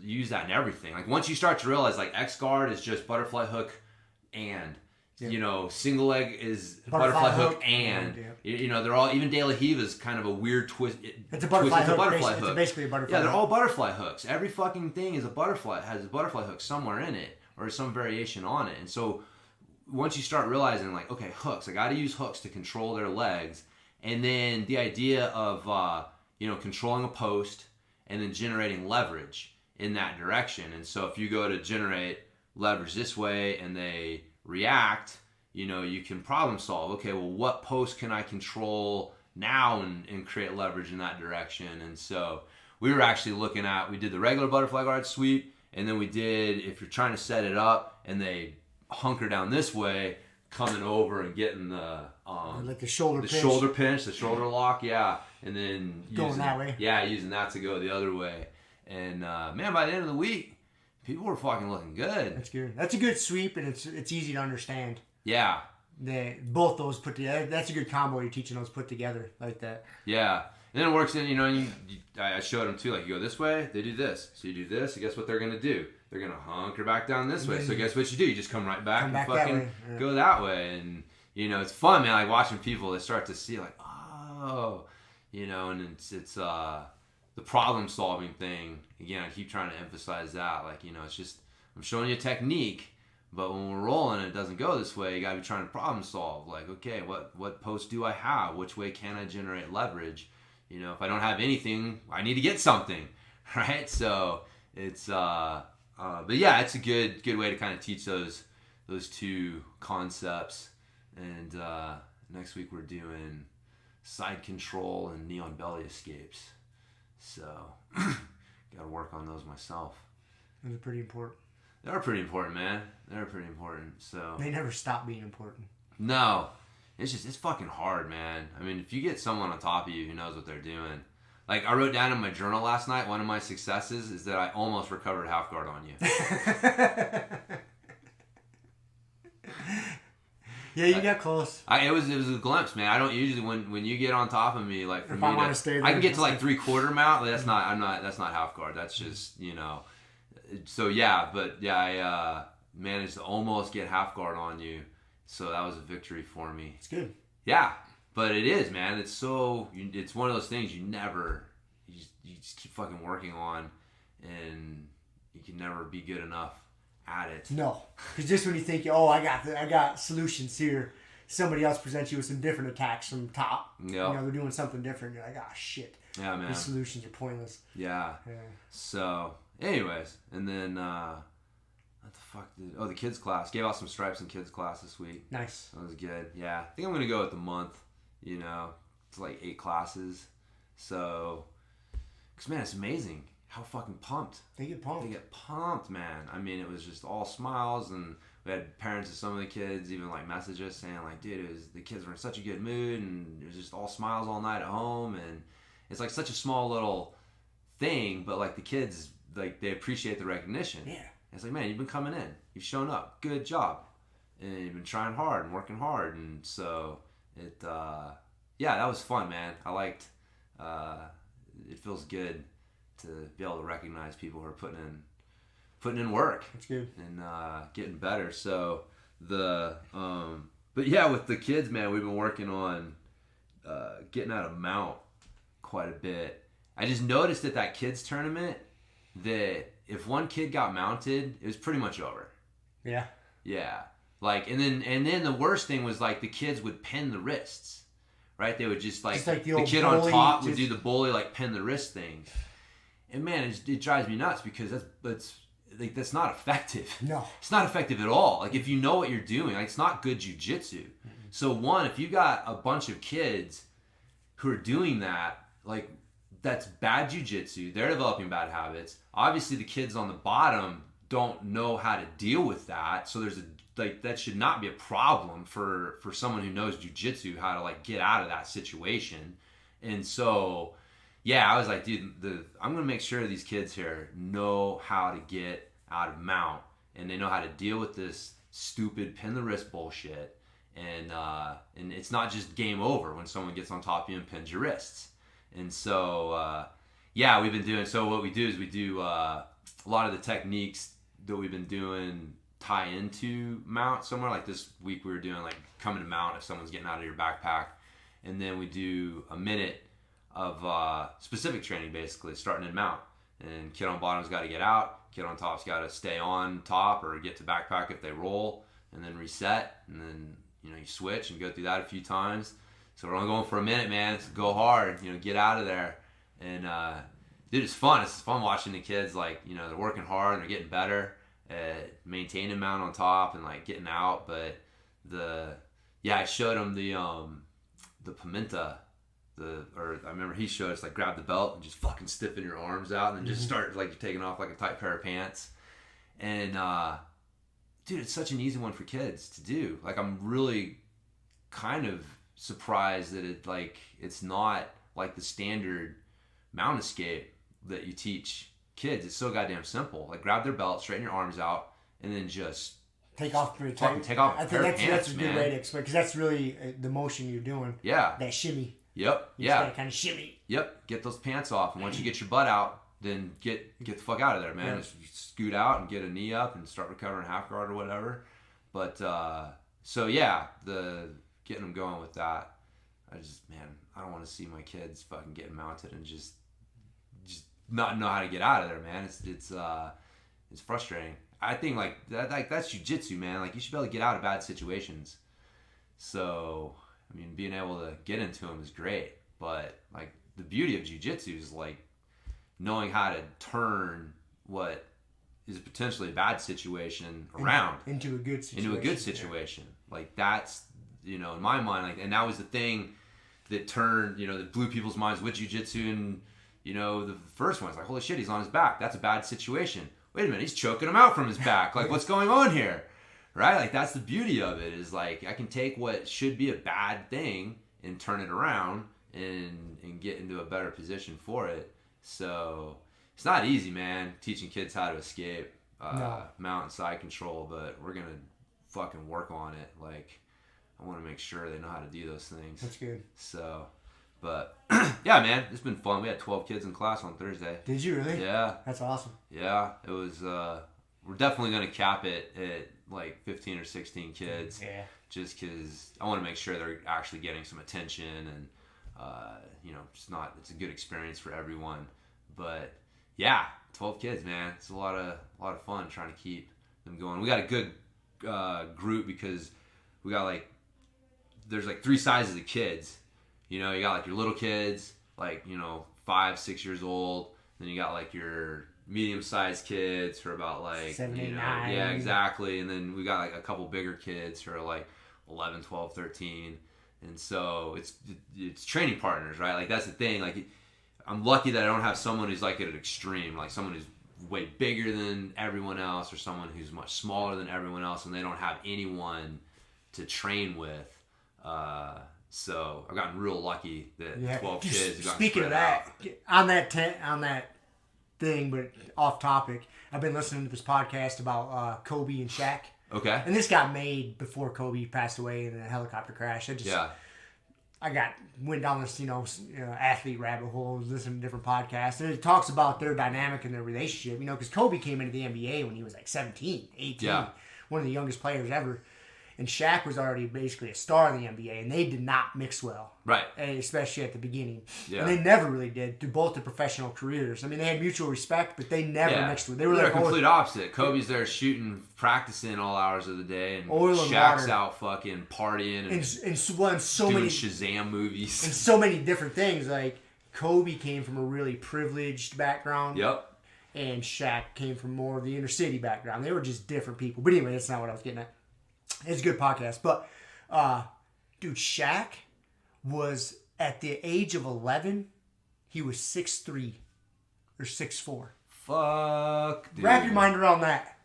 you use that in everything. Like, once you start to realize, like, X guard is just butterfly hook and, single leg is butterfly hook and, they're all, even De La Riva is kind of a weird twist. It's a butterfly hook. It's basically a butterfly hook. Yeah, they're all butterfly hooks. Every fucking thing is has a butterfly hook somewhere in it, or some variation on it. And so once you start realizing, like, okay, hooks, I got to use hooks to control their legs. And then the idea of, controlling a post and then generating leverage in that direction. And so if you go to generate leverage this way and they react, you can problem solve. Okay, well, what post can I control now and create leverage in that direction? And so we were actually we did the regular butterfly guard sweep, and then we did, if you're trying to set it up and they hunker down this way, coming over and getting the like the shoulder pinch, the shoulder lock, yeah, and then going that way, using that to go the other way. And man, by the end of the week, people were fucking looking good. That's good. That's a good sweep, and it's easy to understand. Yeah, both those put together. That's a good combo. You're teaching those put together like that. Yeah, and then it works in. I showed them too. Like, you go this way, they do this. So you do this. So guess what they're gonna do? They're gonna hunker back down this way. So guess what you do? You just come right back and fucking go that way. And it's fun, man. Like, watching people, they start to see, like, oh, and it's the problem solving thing. Again, I keep trying to emphasize that. Like, it's just, I'm showing you a technique, but when we're rolling and it doesn't go this way, you gotta be trying to problem solve. Like, okay, what post do I have? Which way can I generate leverage? If I don't have anything, I need to get something, right? So it's but yeah, it's a good way to kind of teach those two concepts. And next week we're doing side control and neon belly escapes. So got to work on those myself. Those are pretty important. They are pretty important, man. They're pretty important. So they never stop being important. No, it's fucking hard, man. I mean, if you get someone on top of you who knows what they're doing. Like, I wrote down in my journal last night, one of my successes is that I almost recovered half guard on you. Yeah, you got close. It was a glimpse, man. I don't usually, when you get on top of me, like, for if me I want to stay there, I can get to like 3/4 mount. That's not half guard. That's just, So yeah, but yeah, I managed to almost get half guard on you. So that was a victory for me. It's good. Yeah, but it is, man. It's one of those things you just keep fucking working on, and you can never be good enough at it. No, because just when you think, oh, I got solutions here, somebody else presents you with some different attacks from top. Yeah. They're doing something different. You're like, ah, shit. Yeah, man. These solutions are pointless. Yeah. So, anyways, and then what the fuck the kids class. Gave out some stripes in kids class this week. Nice. That was good. Yeah. I think I'm gonna go with the month. It's like 8 classes. So, because man, it's amazing how fucking pumped. They get pumped, man. I mean, it was just all smiles, and we had parents of some of the kids even like message us saying like, dude, the kids were in such a good mood, and it was just all smiles all night at home, and it's like such a small little thing, but like the kids, like, they appreciate the recognition. Yeah. It's like, man, you've been coming in, you've shown up, good job. and you've been trying hard and working hard, and so it that was fun, man. I liked it feels good to be able to recognize people who are putting in work. That's good. And getting better. So but yeah, with the kids, man, we've been working on getting out of mount quite a bit. I just noticed at that kids tournament that if one kid got mounted, it was pretty much over. Yeah. Yeah. Like, and then the worst thing was like the kids would pin the wrists, right? They would just like the kid on top would do the bully, like pin the wrist thing. And man, it drives me nuts because that's not effective. No. It's not effective at all. Like if you know what you're doing, like it's not good jiu-jitsu. Mm-hmm. So one, if you got a bunch of kids who are doing that, like that's bad jiu-jitsu. They're developing bad habits. Obviously the kids on the bottom don't know how to deal with that. So that should not be a problem for someone who knows jiu-jitsu, how to like get out of that situation. And so, yeah, I was like, dude, I'm going to make sure these kids here know how to get out of mount and they know how to deal with this stupid pin the wrist bullshit. And it's not just game over when someone gets on top of you and pins your wrists. And so, we've been doing, so what we do is we do a lot of the techniques that we've been doing tie into mount somewhere. Like this week we were doing like coming to mount if someone's getting out of your backpack. And then we do a minute of specific training, basically starting in mount. And kid on bottom's got to get out, kid on top's got to stay on top or get to backpack if they roll, and then reset, and then you switch and go through that a few times. So we're only going for a minute, man. So go hard, get out of there. And dude, it's fun. It's fun watching the kids, like, they're working hard and they're getting better at maintaining mount on top and like getting out. But I showed them the pimenta. I remember he showed us like grab the belt and just fucking stiffen your arms out and then just start like you're taking off like a tight pair of pants. And dude, it's such an easy one for kids to do. Like I'm really kind of surprised that it's not like the standard mount escape that you teach kids. It's so goddamn simple. Like grab their belt, straighten your arms out, and then just take off pretty tight. Take off. I think that's a good way to explain because that's really the motion you're doing. Yeah. That shimmy. Yep. You just gotta kind of shimmy. Yep. Get those pants off, and once you get your butt out, then get the fuck out of there, man. Yeah. Just scoot out and get a knee up and start recovering half guard or whatever. But getting them going with that. I don't want to see my kids fucking getting mounted and just not know how to get out of there, man. It's frustrating. I think like that's jiu-jitsu, man. Like you should be able to get out of bad situations. So, I mean, being able to get into them is great, but like the beauty of jiu-jitsu is like knowing how to turn what is potentially a bad situation around into a good situation. Yeah. Like that's, in my mind, like, and that was the thing that turned, that blew people's minds with jiu-jitsu. And, the first one was like, holy shit, he's on his back. That's a bad situation. Wait a minute, he's choking him out from his back. Like, what's going on here? Right? Like, that's the beauty of it is like, I can take what should be a bad thing and turn it around and get into a better position for it. So it's not easy, man, teaching kids how to escape mount and side control, but we're going to fucking work on it. Like, I want to make sure they know how to do those things. That's good. So, but yeah, man, it's been fun. We had 12 kids in class on Thursday. Did you really? Yeah. That's awesome. Yeah, it was, we're definitely going to cap it at like 15 or 16 kids. Yeah. Just because I want to make sure they're actually getting some attention and, it's a good experience for everyone. But yeah, 12 kids, man. It's a lot of fun trying to keep them going. We got a good group because we got there's 3 sizes of kids. You got your little kids, 5-6 years old. Then you got your medium-sized kids who are about 7, 8, 9. Yeah, exactly. And then we got a couple bigger kids who are 11, 12, 13. And so it's training partners, right? That's the thing. I'm lucky that I don't have someone who's at an extreme, someone who's way bigger than everyone else or someone who's much smaller than everyone else, and they don't have anyone to train with. So I've gotten real lucky that 12 kids have gotten Speaking of that, on that thing, but off topic, I've been listening to this podcast about Kobe and Shaq. Okay. And this got made before Kobe passed away in a helicopter crash. I went down this, athlete rabbit hole, listening to different podcasts, and it talks about their dynamic and their relationship, because Kobe came into the NBA when he was like 17, 18, one of the youngest players ever. And Shaq was already basically a star in the NBA, and they did not mix well. Right. Especially at the beginning. Yeah. And they never really did through both their professional careers. I mean, they had mutual respect, but they never mixed with. They were the complete opposite. Kobe's there shooting, practicing all hours of the day, and Shaq's out fucking partying and so doing many Shazam movies. And so many different things. Like, Kobe came from a really privileged background. Yep. And Shaq came from more of the inner city background. They were just different people. But anyway, that's not what I was getting at. It's a good podcast. But, dude, Shaq was, at the age of 11, he was 6'3" or 6'4". Fuck, dude. Wrap your mind around that.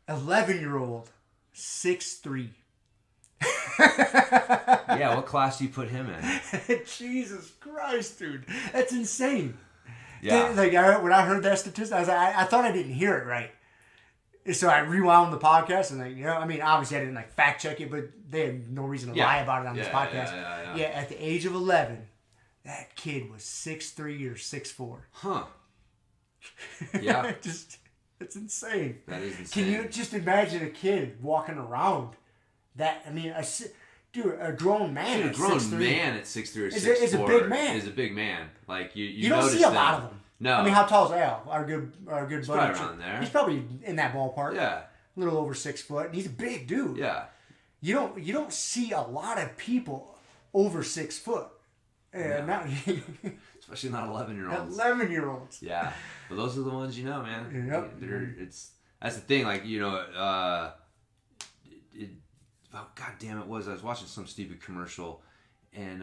11-year-old, 6'3". Yeah, what class do you put him in? Jesus Christ, dude. That's insane. Yeah. Like, when I heard that statistic, I was like, I thought I didn't hear it right. So I rewound the podcast and obviously I didn't fact check it, but they had no reason to lie about it on this podcast. Yeah, at the age of 11, that kid was 6'3" or 6'4". Huh. Yeah. It's insane. That is insane. Can you just imagine a kid walking around that? I mean, a grown man. Dude, a grown man at 6'3" or 6'4" is a big man. Is a big man. Like you don't see a lot of them. No. I mean, how tall is Al? Our good buddy. He's probably around there. He's probably in that ballpark. Yeah. A little over 6 foot. He's a big dude. Yeah. You don't see a lot of people over 6 foot. Especially not 11-year-olds. 11-year-olds. Yeah. But those are the ones man. Yep. That's the thing. Like, God damn it, I was watching some stupid commercial, and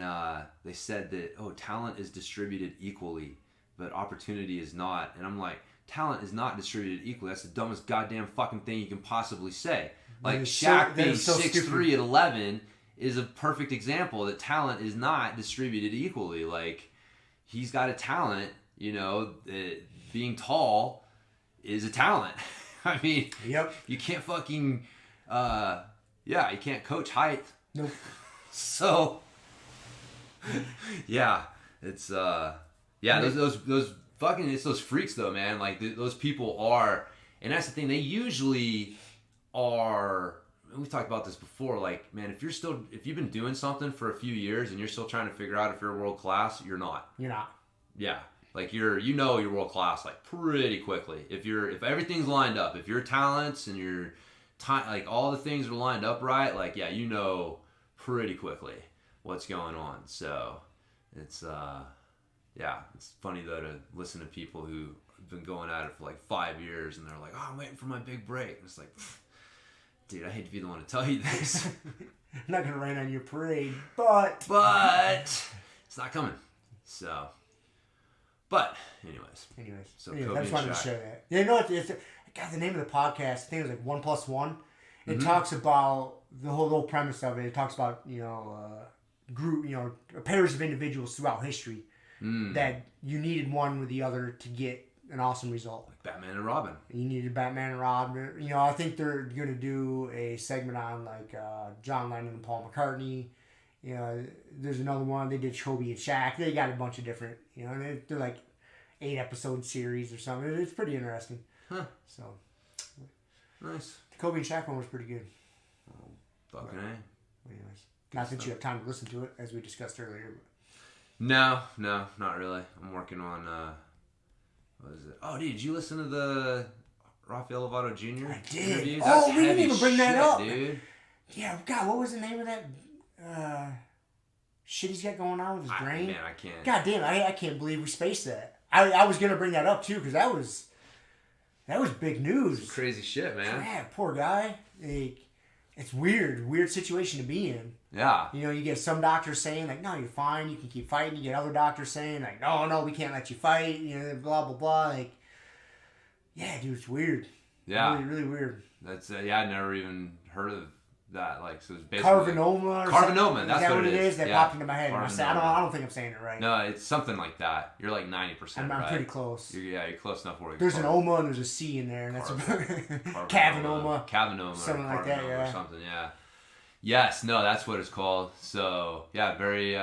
they said that, talent is distributed equally, but opportunity is not. And I'm like, talent is not distributed equally. That's the dumbest goddamn fucking thing you can possibly say. Like, Shaq being 6'3" at 11 is a perfect example that talent is not distributed equally. Like, he's got a talent, being tall is a talent. I mean, you can't fucking, you can't coach height. Nope. So, yeah, it's, those fucking, it's those freaks though, man. Like, those people are, and that's the thing, they usually are, we've talked about this before, like, man, if you've been doing something for a few years and you're still trying to figure out if you're world class, you're not. You're not. Yeah. Like, you're world class, like, pretty quickly. If everything's lined up, if your talents and your time, like, all the things are lined up right, like, yeah, pretty quickly what's going on. So, it's, it's funny, though, to listen to people who have been going at it for, like, 5 years, and they're like, I'm waiting for my big break. And it's like, dude, I hate to be the one to tell you this. I'm not going to rain on your parade, but it's not coming. So, but, anyways. So, I Kobe just wanted to share that. It's the name of the podcast, I think it was like 1+1. It talks about the whole premise of it. It talks about, pairs of individuals throughout history that you needed one with the other to get an awesome result. Like Batman and Robin. You needed Batman and Robin. I think they're going to do a segment on like John Lennon and Paul McCartney. There's another one. They did Kobe and Shaq. They got a bunch of different, and they're like 8-episode series or something. It's pretty interesting. Huh. So. Nice. The Kobe and Shaq one was pretty good. Oh, fucking A. Anyways. Not that you have time to listen to it, as we discussed earlier. But. No, not really. I'm working on, what is it? Oh, dude, did you listen to the Rafael Lovato Jr. I did. interview? Oh, we didn't even bring that up. Dude. Yeah, God, what was the name of that shit he's got going on with his brain? Man, I can't. God damn, I can't believe we spaced that. I was going to bring that up, too, because that was big news. Some crazy shit, man. Yeah, poor guy. It's weird situation to be in. Yeah. You get some doctors saying, like, no, you're fine, you can keep fighting. You get other doctors saying, like, no, we can't let you fight, blah, blah, blah. Like, yeah, dude, it's weird. Yeah. Really, really weird. That's, I'd never even heard of that? Like, so it's basically Carvinoma. Carvinoma. That's what it is. That popped into my head. I don't think I'm saying it right. No, it's something like that. You're like 90% right. I'm pretty close. You're close enough for it. There's an oma and there's a C in there, and that's Cavinoma. Something like that, yeah. Or something, yeah. Yes, no, that's what it's called. So, yeah, very,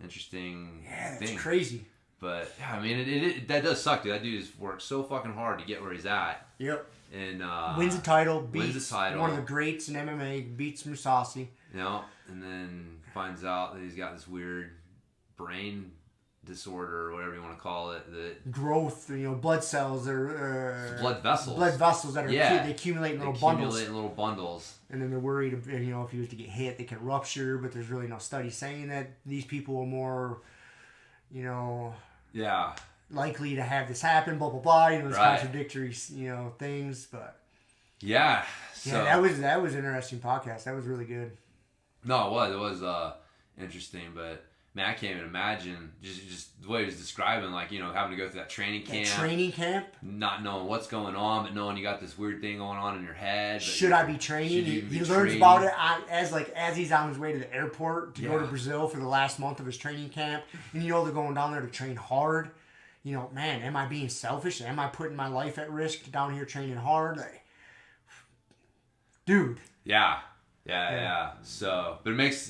interesting thing. It's crazy. But, yeah, I mean, that does suck, dude. That dude has worked so fucking hard to get where he's at. Yep. And wins a title, beats one of the greats in MMA, beats Musasi. You know, and then finds out that he's got this weird brain disorder or whatever you want to call it. That growth, blood cells blood vessels. Blood vessels that are they accumulate in little bundles. And then they're worried, if he was to get hit, they can rupture. But there's really no study saying that these people are more, likely to have this happen. Blah blah blah. There's contradictory, things, but yeah. So that was an interesting podcast. That was really good. No, it was interesting, but. Man, I can't even imagine just the way he was describing, like, having to go through that training camp. Not knowing what's going on, but knowing you got this weird thing going on in your head. Should I be training? He learns about it as he's on his way to the airport to go to Brazil for the last month of his training camp. And they're going down there to train hard. Man, am I being selfish? Am I putting my life at risk down here training hard? Dude. Yeah. So, but it makes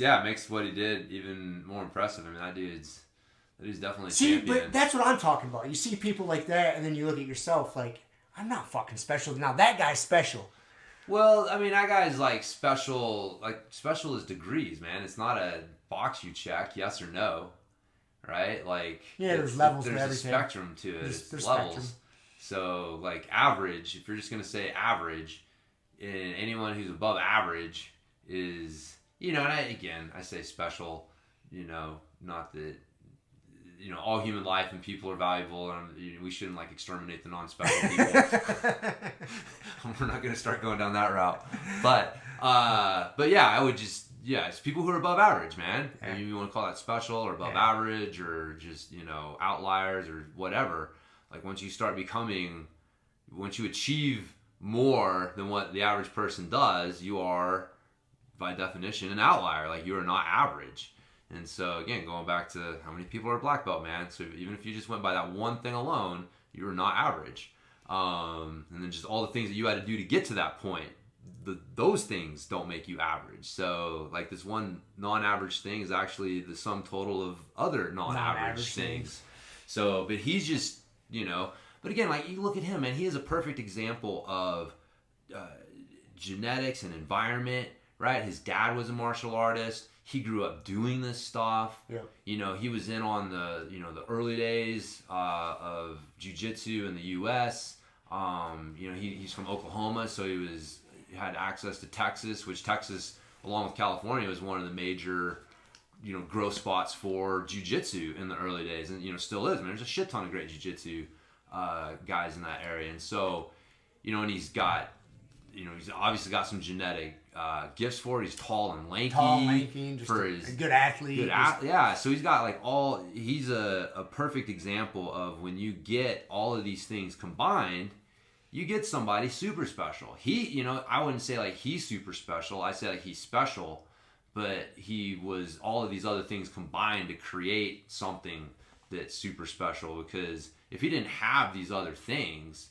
what he did even more impressive. I mean, that dude's definitely a champion. But that's what I'm talking about. You see people like that, and then you look at yourself like, I'm not fucking special. Now that guy's special. Well, I mean, that guy's like special. Like special is degrees, man. It's not a box you check, yes or no, right? Like there's levels. There's to everything. A spectrum to it. There's levels. Spectrum. So, like average, if you're just gonna say average, and anyone who's above average is, and I say special, not that, all human life and people are valuable, and we shouldn't like exterminate the non-special people. We're not going to start going down that route. But yeah, I would just, it's people who are above average, man. Yeah. You want to call that special or above average or just, outliers or whatever. Like once you achieve more than what the average person does, you are, by definition, an outlier. Like you are not average. And so again, going back to how many people are black belt, man. So even if you just went by that one thing alone, you are not average. And then just all the things that you had to do to get to that point, those things don't make you average. So like this one non-average thing is actually the sum total of other non-average things. So, but he's just, but again, like you look at him, man, he is a perfect example of genetics and environment. Right, his dad was a martial artist. He grew up doing this stuff. Yep. He was in on the the early days of jiu-jitsu in the U.S. He's from Oklahoma, so he had access to Texas, which Texas, along with California, was one of the major growth spots for jiu-jitsu in the early days, and still is. I mean, there's a shit ton of great jiu-jitsu guys in that area, and so and he's got he's obviously got some genetic gifts for it. He's tall and lanky. Just a good athlete. So he's got he's a perfect example of when you get all of these things combined, you get somebody super special. He, I wouldn't say like he's super special. I say like he's special, but he was all of these other things combined to create something that's super special, because if he didn't have these other things,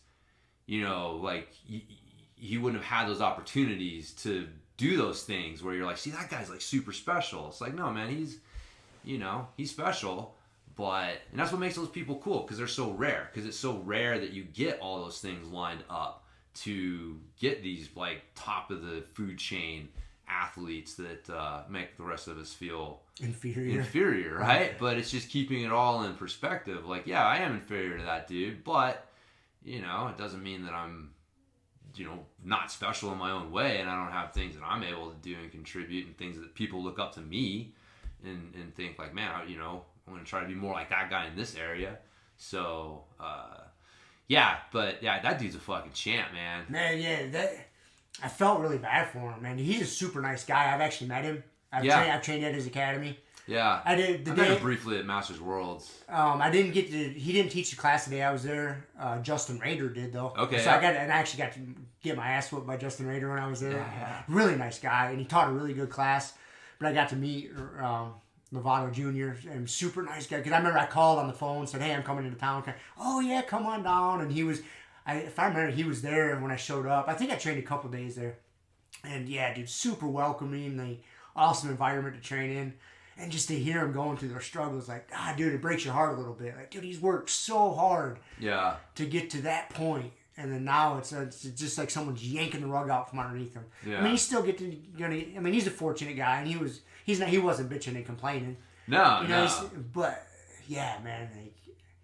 he wouldn't have had those opportunities to do those things where you're like, see, that guy's like super special. It's like, no, man, he's special, and that's what makes those people cool, because they're so rare, because it's so rare that you get all those things lined up to get these like top of the food chain athletes that make the rest of us feel inferior, right? But it's just keeping it all in perspective. Like, yeah, I am inferior to that dude, but it doesn't mean that I'm not special in my own way, and I don't have things that I'm able to do and contribute, and things that people look up to me and think like, man, I want to try to be more like that guy in this area. So, that dude's a fucking champ, man. Man, I felt really bad for him, man. He's a super nice guy. I've actually met him. I've trained at his academy. Yeah. I did. I met him briefly at Masters Worlds. I didn't get to. He didn't teach the class the day I was there. Justin Rader did though. Okay. So I actually got to get my ass whooped by Justin Rader when I was there. Yeah. Really nice guy, and he taught a really good class. But I got to meet Lovato Jr. and super nice guy. Because I remember I called on the phone, said, "Hey, I'm coming into town." Oh yeah, come on down. And he was, if I remember, he was there when I showed up. I think I trained a couple days there, and yeah, dude, super welcoming. Awesome environment to train in. And just to hear him going through their struggles, like, dude, it breaks your heart a little bit. Like, dude, he's worked so hard to get to that point. And then now it's just like someone's yanking the rug out from underneath him. Yeah. I mean, he's still he's a fortunate guy, and he wasn't bitching and complaining. No. But yeah, man,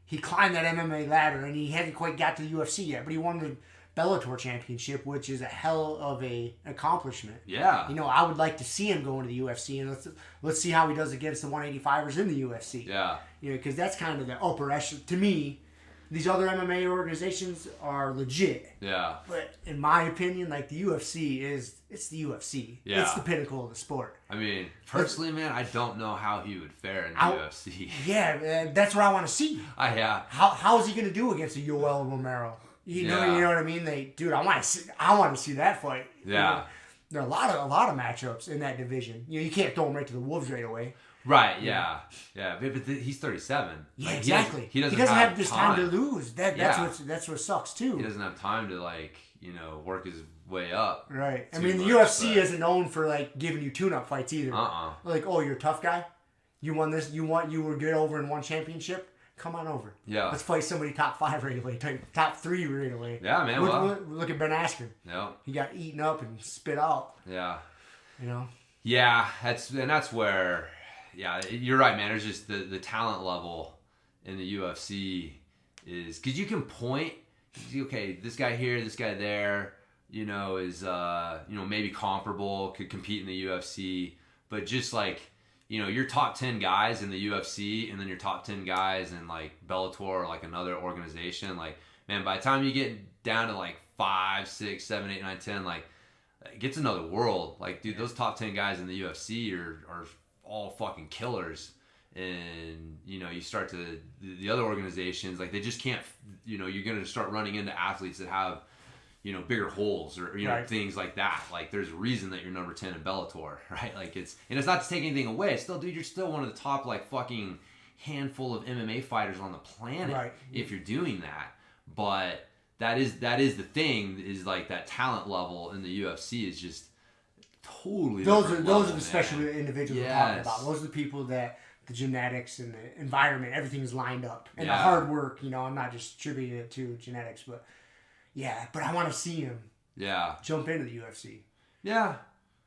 he climbed that MMA ladder, and he hadn't quite got to the UFC yet, but he won the Bellator championship, which is a hell of a accomplishment. Yeah. I would like to see him go into the UFC, and let's see how he does against the 185ers in the UFC. Yeah. Because that's kind of the upper echelon. To me, these other MMA organizations are legit. Yeah. But in my opinion, like, the UFC it's the UFC. Yeah. It's the pinnacle of the sport. I mean, personally, man, I don't know how he would fare in the UFC. Yeah, man, that's what I want to see. Yeah. How is he going to do against a Yoel Romero? You know what I mean? I want to see that fight. Yeah. There are a lot of matchups in that division. You can't throw him right to the wolves right away. Right. Yeah. Yeah. But he's 37. Yeah, exactly. He doesn't have this time to lose. That's what sucks too. He doesn't have time to work his way up. Right. I mean, the UFC isn't known for giving you tune-up fights either. Like, oh, you're a tough guy. You won this. You were good over in one championship. Come on over. Yeah. Let's fight somebody top 5 right away, top 3 right away. Yeah, man. Look at Ben Askren. Yeah. He got eaten up and spit out. Yeah. Yeah, that's where. Yeah, you're right, man. There's just the talent level in the UFC is because you can point. Okay, this guy here, this guy there. Is maybe comparable, could compete in the UFC, but just your top 10 guys in the UFC and then your top 10 guys in Bellator or another organization, man, by the time you get down to 5, 6, 7, 8, 9, 10, it gets another world. Dude, those top 10 guys in the UFC are all fucking killers. And, you start to, the other organizations, they just can't, you're going to start running into athletes that have, bigger holes or, right. things like that. There's a reason that you're number 10 in Bellator, right? It's not to take anything away. It's still, dude, you're still one of the top, fucking handful of MMA fighters on the planet, right. If you're doing that. But that is the thing, is that talent level in the UFC is just totally those are level, the special individuals we're talking about. Those are the people that the genetics and the environment, everything's lined up. And the hard work, I'm not just attributing it to genetics, but but I want to see him jump into the UFC. Yeah.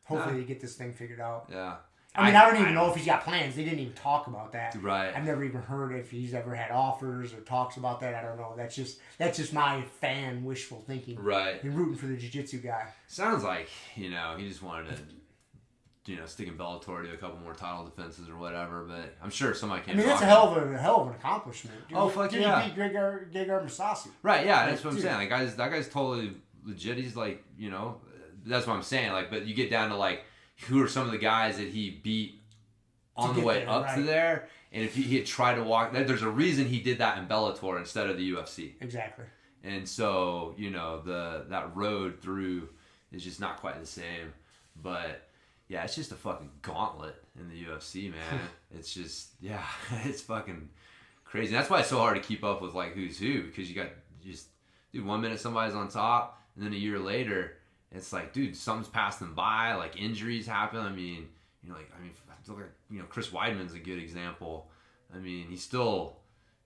Hopefully they get this thing figured out. Yeah. I don't even know if he's got plans. They didn't even talk about that. Right. I've never even heard if he's ever had offers or talks about that. I don't know. That's just my fan wishful thinking. Right. You're rooting for the jiu-jitsu guy. Sounds like, he just wanted to, stick in Bellator, do a couple more title defenses or whatever, but I'm sure somebody can. I mean, that's a hell of an accomplishment. Dude, fuck he beat Gegard Mousasi. Right, yeah, that's what I'm saying. That guy's totally legit. He's that's what I'm saying. But you get down to who are some of the guys that he beat on the way up to there, and if he had tried to walk, there's a reason he did that in Bellator instead of the UFC. Exactly. And so that road through is just not quite the same, but. Yeah, it's just a fucking gauntlet in the UFC, man. It's just, it's fucking crazy. And that's why it's so hard to keep up with who's who, because you got dude, 1 minute somebody's on top, and then a year later, it's dude, something's passed them by, injuries happen. I mean, Chris Weidman's a good example. I mean, he's still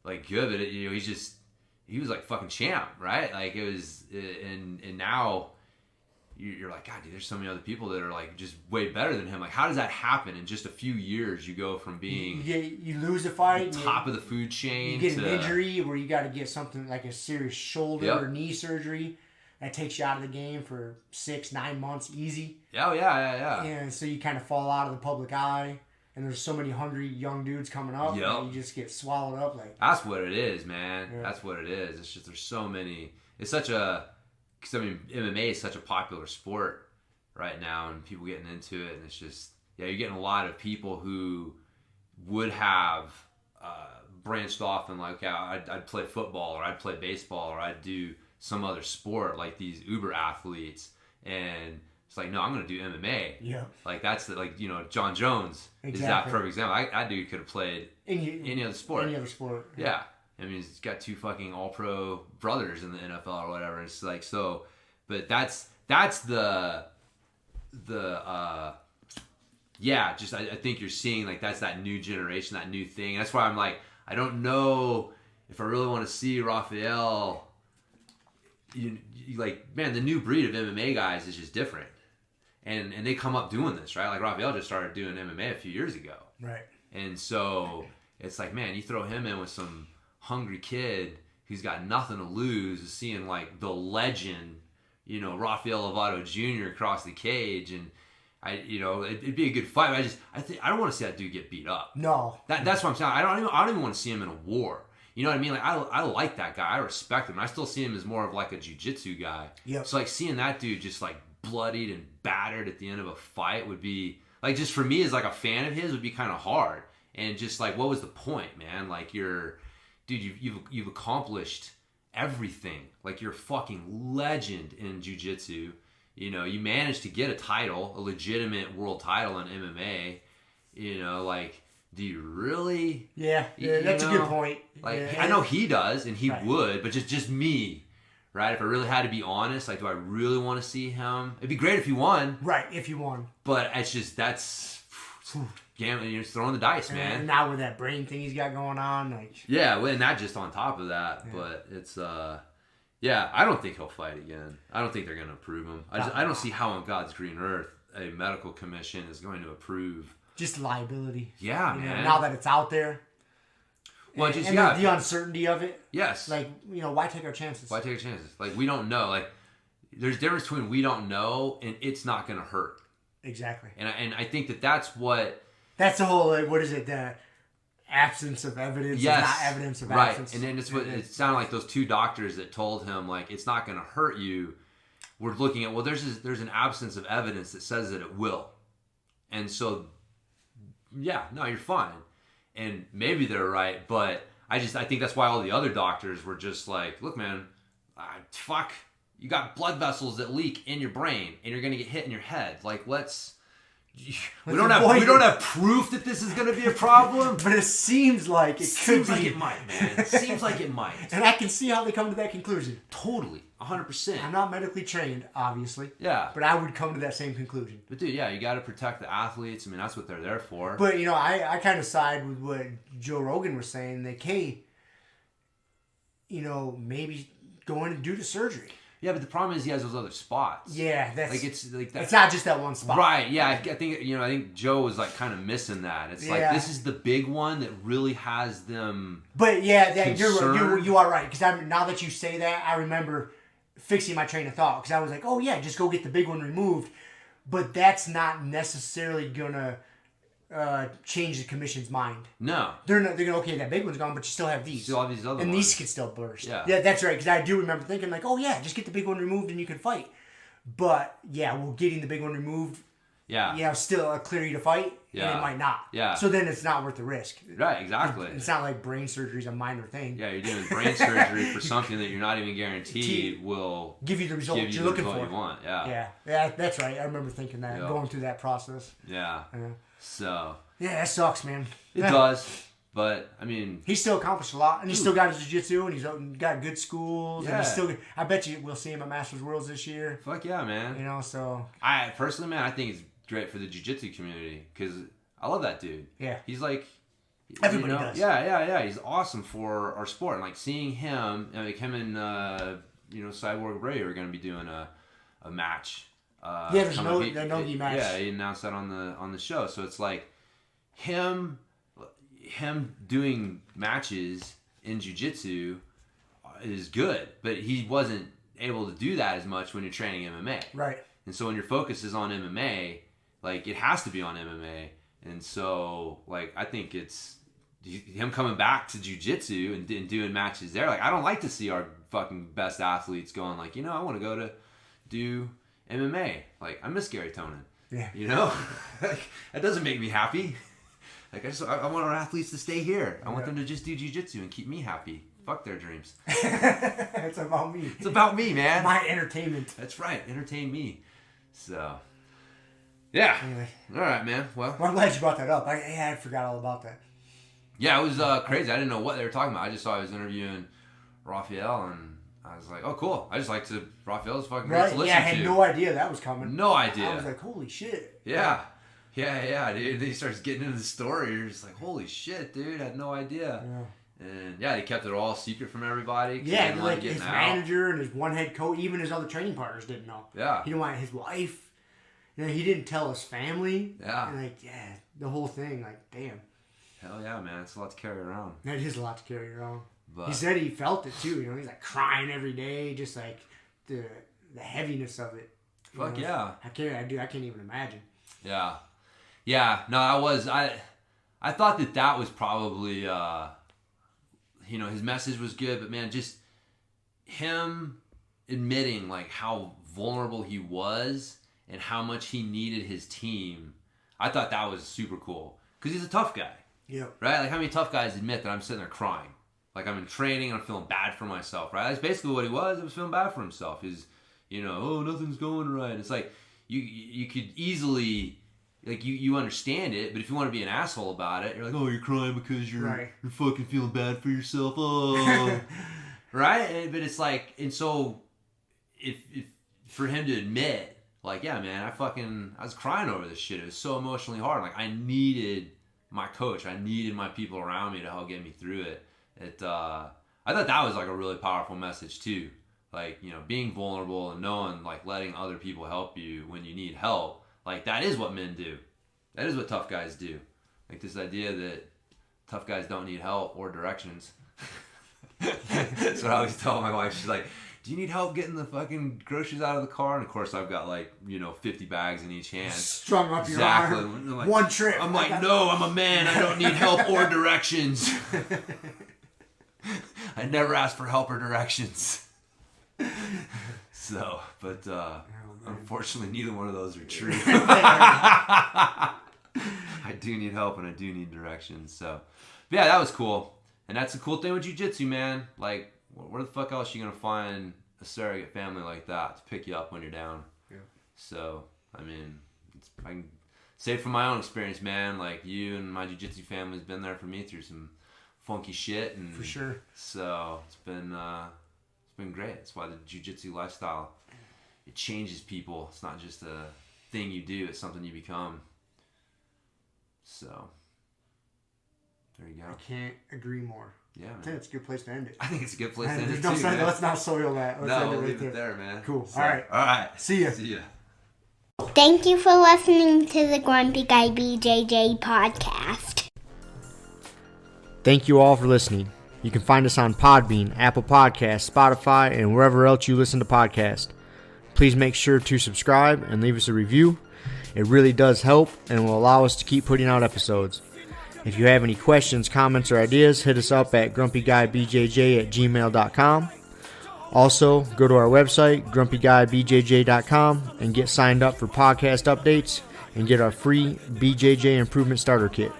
good, but he was fucking champ, right? It was, and now. You're God, dude, there's so many other people that are just way better than him. How does that happen in just a few years? You go from being you lose a fight, top of the food chain, you get an injury where you got to get something like a serious shoulder or knee surgery that takes you out of the game for 6-9 months easy. Oh yeah. And so you kind of fall out of the public eye, and there's so many hungry young dudes coming up, and you just get swallowed up. That's what it is, man. Yeah. That's what it is. It's just there's so many. It's such a. Because MMA is such a popular sport right now, and people getting into it, and it's just you're getting a lot of people who, would have branched off and like, yeah, I'd play football or I'd play baseball or I'd do some other sport like these uber athletes, and it's like, no, I'm going to do MMA. Yeah. Like that's John Jones is that perfect example. That dude could have played any other sport. Any other sport. Yeah. I mean, he's got 2 fucking all-pro brothers in the NFL or whatever. It's like, so, but that's the just I think you're seeing like that's that new generation, that new thing. And that's why I'm like, I don't know if I really want to see Rafael. You like, man, the new breed of MMA guys is just different, and they come up doing this, right? Like Rafael just started doing MMA a few years ago, right? And so it's like, man, you throw him in with some hungry kid who's got nothing to lose, seeing like the legend, Rafael Lovato Jr. across the cage, and it'd be a good fight. But I don't want to see that dude get beat up. No, that's what I'm saying. I don't even want to see him in a war. You know what I mean? Like I like that guy. I respect him. I still see him as more of like a jiu-jitsu guy. Yep. So like seeing that dude just like bloodied and battered at the end of a fight would be like, just for me as like a fan of his, would be kind of hard. And just like, what was the point, man? Like you've accomplished everything. Like you're a fucking legend in jiu-jitsu. You managed to get a title, a legitimate world title in MMA. Like, do you really? Yeah, that's a good point. Like, yeah. I know he does, and he right. would, but just me, right? If I really had to be honest, like, do I really want to see him? It'd be great if he won. Right, if you won. But it's just, that's gambling. You're just throwing the dice, man. And now with that brain thing he's got going on, like. Yeah, and that just on top of that, but it's yeah, I don't think he'll fight again. I don't think they're going to approve him. I don't see how on God's green earth a medical commission is going to approve. Just liability. Yeah, man. Now that it's out there. Well, and the uncertainty of it. Yes. Like, why take our chances? Why take our chances? Like, we don't know. Like, there's a difference between we don't know and it's not going to hurt. Exactly. And I think that's what... That's the whole, like, what is it? The absence of evidence. Yes. Not evidence of right. absence. And then it's what it sounded like those 2 doctors that told him, like, it's not going to hurt you. We're looking at, well, there's an absence of evidence that says that it will. And so... yeah, no, you're fine. And maybe they're right, but I think that's why all the other doctors were just like, look, man, fuck, you got blood vessels that leak in your brain and you're going to get hit in your head. Like, we don't have proof that this is going to be a problem. But it seems like it could be. Seems like it might, man. It seems like it might. And I can see how they come to that conclusion. Totally. 100%. I'm not medically trained, obviously. Yeah. But I would come to that same conclusion. But dude, yeah, you got to protect the athletes. I mean, that's what they're there for. But, I kind of side with what Joe Rogan was saying. Like, hey, maybe go in and do the surgery. Yeah, but the problem is he has those other spots. Yeah, it's not just that one spot. Right, yeah. I think Joe was like kind of missing that. It's like, this is the big one that really has them. But yeah, you are right. Because now that you say that, I remember fixing my train of thought. Because I was like, oh yeah, just go get the big one removed. But that's not necessarily gonna change the commission's mind. No, they're gonna, okay, that big one's gone, but you still have these. Still have these other and ones. These could still burst. Yeah, that's right. Because I do remember thinking like, oh yeah, just get the big one removed and you can fight. But yeah, well, getting the big one removed, still clear you to fight. Yeah, and it might not. Yeah. So then it's not worth the risk. Right. Exactly. It's not like brain surgery is a minor thing. Yeah, you're doing brain surgery for something that you're not even guaranteed will give you the result you're looking for. You want. Yeah. Yeah, that's right. I remember thinking that, going through that process. Yeah. So. Yeah, that sucks, man. It does. But, I mean... He still accomplished a lot. And he's still got his jiu-jitsu. And he's got good schools. Yeah. And he's still... I bet you we'll see him at Masters Worlds this year. Fuck yeah, man. So... Personally, man, I think it's great for the jiu-jitsu community. Because I love that dude. Yeah. He's like... Everybody does. Yeah. He's awesome for our sport. And, like, seeing him... Like, him and, Cyborg Bray are going to be doing a match. There's no gi match. Yeah, he announced that on the show. So it's like... Him doing matches in jiu-jitsu is good, but he wasn't able to do that as much when you're training MMA. Right. And so when your focus is on MMA, like, it has to be on MMA. And so, like, I think it's him coming back to jiu-jitsu and doing matches there. Like, I don't like to see our fucking best athletes going like, I want to go to do MMA. Like, I miss Gary Tonin. Yeah. Like, that doesn't make me happy. Like I want our athletes to stay here. I want them to just do jiu-jitsu and keep me happy. Fuck their dreams. It's about me. It's about me, man. My entertainment. That's right. Entertain me. So, yeah. Anyway. All right, man. Well, I'm glad you brought that up. I forgot all about that. Yeah, it was crazy. I didn't know what they were talking about. I just saw I was interviewing Raphael, and I was like, oh, cool. I just like to, Raphael's fucking great to listen to. Yeah, I had no idea that was coming. No idea. I was like, holy shit. Yeah, dude. He starts getting into the story. You're just like, holy shit, dude. I had no idea. Yeah. And yeah, they kept it all secret from everybody. Yeah, like his manager and his one head coach, even his other training partners didn't know. Yeah. He didn't want his wife. He didn't tell his family. Yeah. And the whole thing, damn. Hell yeah, man. It's a lot to carry around. That is a lot to carry around. But, he said he felt it too. He's like crying every day, just like the heaviness of it. Fuck yeah. I can't even imagine. Yeah. Yeah. No, I thought that was probably... his message was good, but man, just him admitting how vulnerable he was and how much he needed his team. I thought that was super cool because he's a tough guy. Yeah. Right? How many tough guys admit that I'm sitting there crying? I'm in training and I'm feeling bad for myself, right? That's basically what he was. He was feeling bad for himself. He's, oh, nothing's going right. It's you could easily... you understand it, but if you want to be an asshole about it, you're like, oh, you're crying because you're fucking feeling bad for yourself. Oh, right? But it's and so if for him to admit, yeah, man, I was crying over this shit. It was so emotionally hard. I needed my coach. I needed my people around me to help get me through it. I thought that was a really powerful message too. Being vulnerable and knowing, letting other people help you when you need help. That is what men do. That is what tough guys do. This idea that tough guys don't need help or directions. That's what I always tell my wife. She's like, do you need help getting the fucking groceries out of the car? And of course I've got 50 bags in each hand. Strung up your arm. One trip. I'm no, I'm a man. I don't need help or directions. I never asked for help or directions. So, but unfortunately, neither one of those are true. I do need help and I do need directions. So, but yeah, that was cool. And that's the cool thing with jiu-jitsu, man. Where the fuck else are you going to find a surrogate family like that to pick you up when you're down? Yeah. So, I can say from my own experience, man, you and my jiu-jitsu family's been there for me through some funky shit. And for sure. So, it's been great. That's why the jiu-jitsu lifestyle, it changes people. It's not just a thing you do. It's something you become. So, there you go. I can't agree more. Yeah, man. I think it's a good place to end it. I think it's a good place to end it, too, man. Let's not soil that. Let's end it we'll right leave it there, man. Cool. So, all right. See ya. Thank you for listening to the Grumpy Guy BJJ Podcast. Thank you all for listening. You can find us on Podbean, Apple Podcasts, Spotify, and wherever else you listen to podcasts. Please make sure to subscribe and leave us a review. It really does help and will allow us to keep putting out episodes. If you have any questions, comments, or ideas, hit us up at grumpyguybjj@gmail.com. Also, go to our website, grumpyguybjj.com, and get signed up for podcast updates and get our free BJJ Improvement Starter Kit.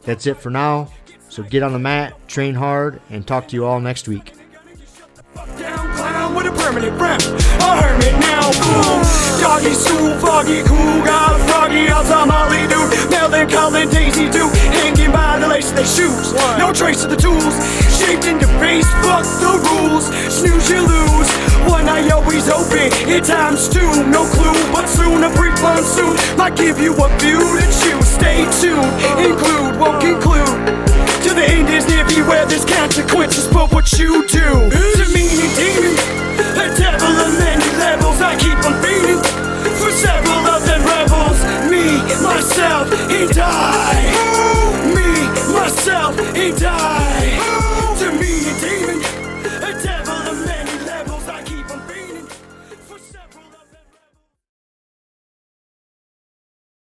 That's it for now. So get on the mat, train hard, and talk to you all next week. With a permanent friend, a hermit now, boom. Doggy stool, foggy, cool, got a froggy outside Molly dude. Melancholy Daisy Duke, hanging by the lace of their shoes. No trace of the tools, shaped in your face, fuck the rules. Snooze, you lose. One eye always open, in times two, no clue, but soon a brief monsoon might give you a view to choose. Stay tuned, include, won't conclude. To the end is near, beware there's consequences for what you do.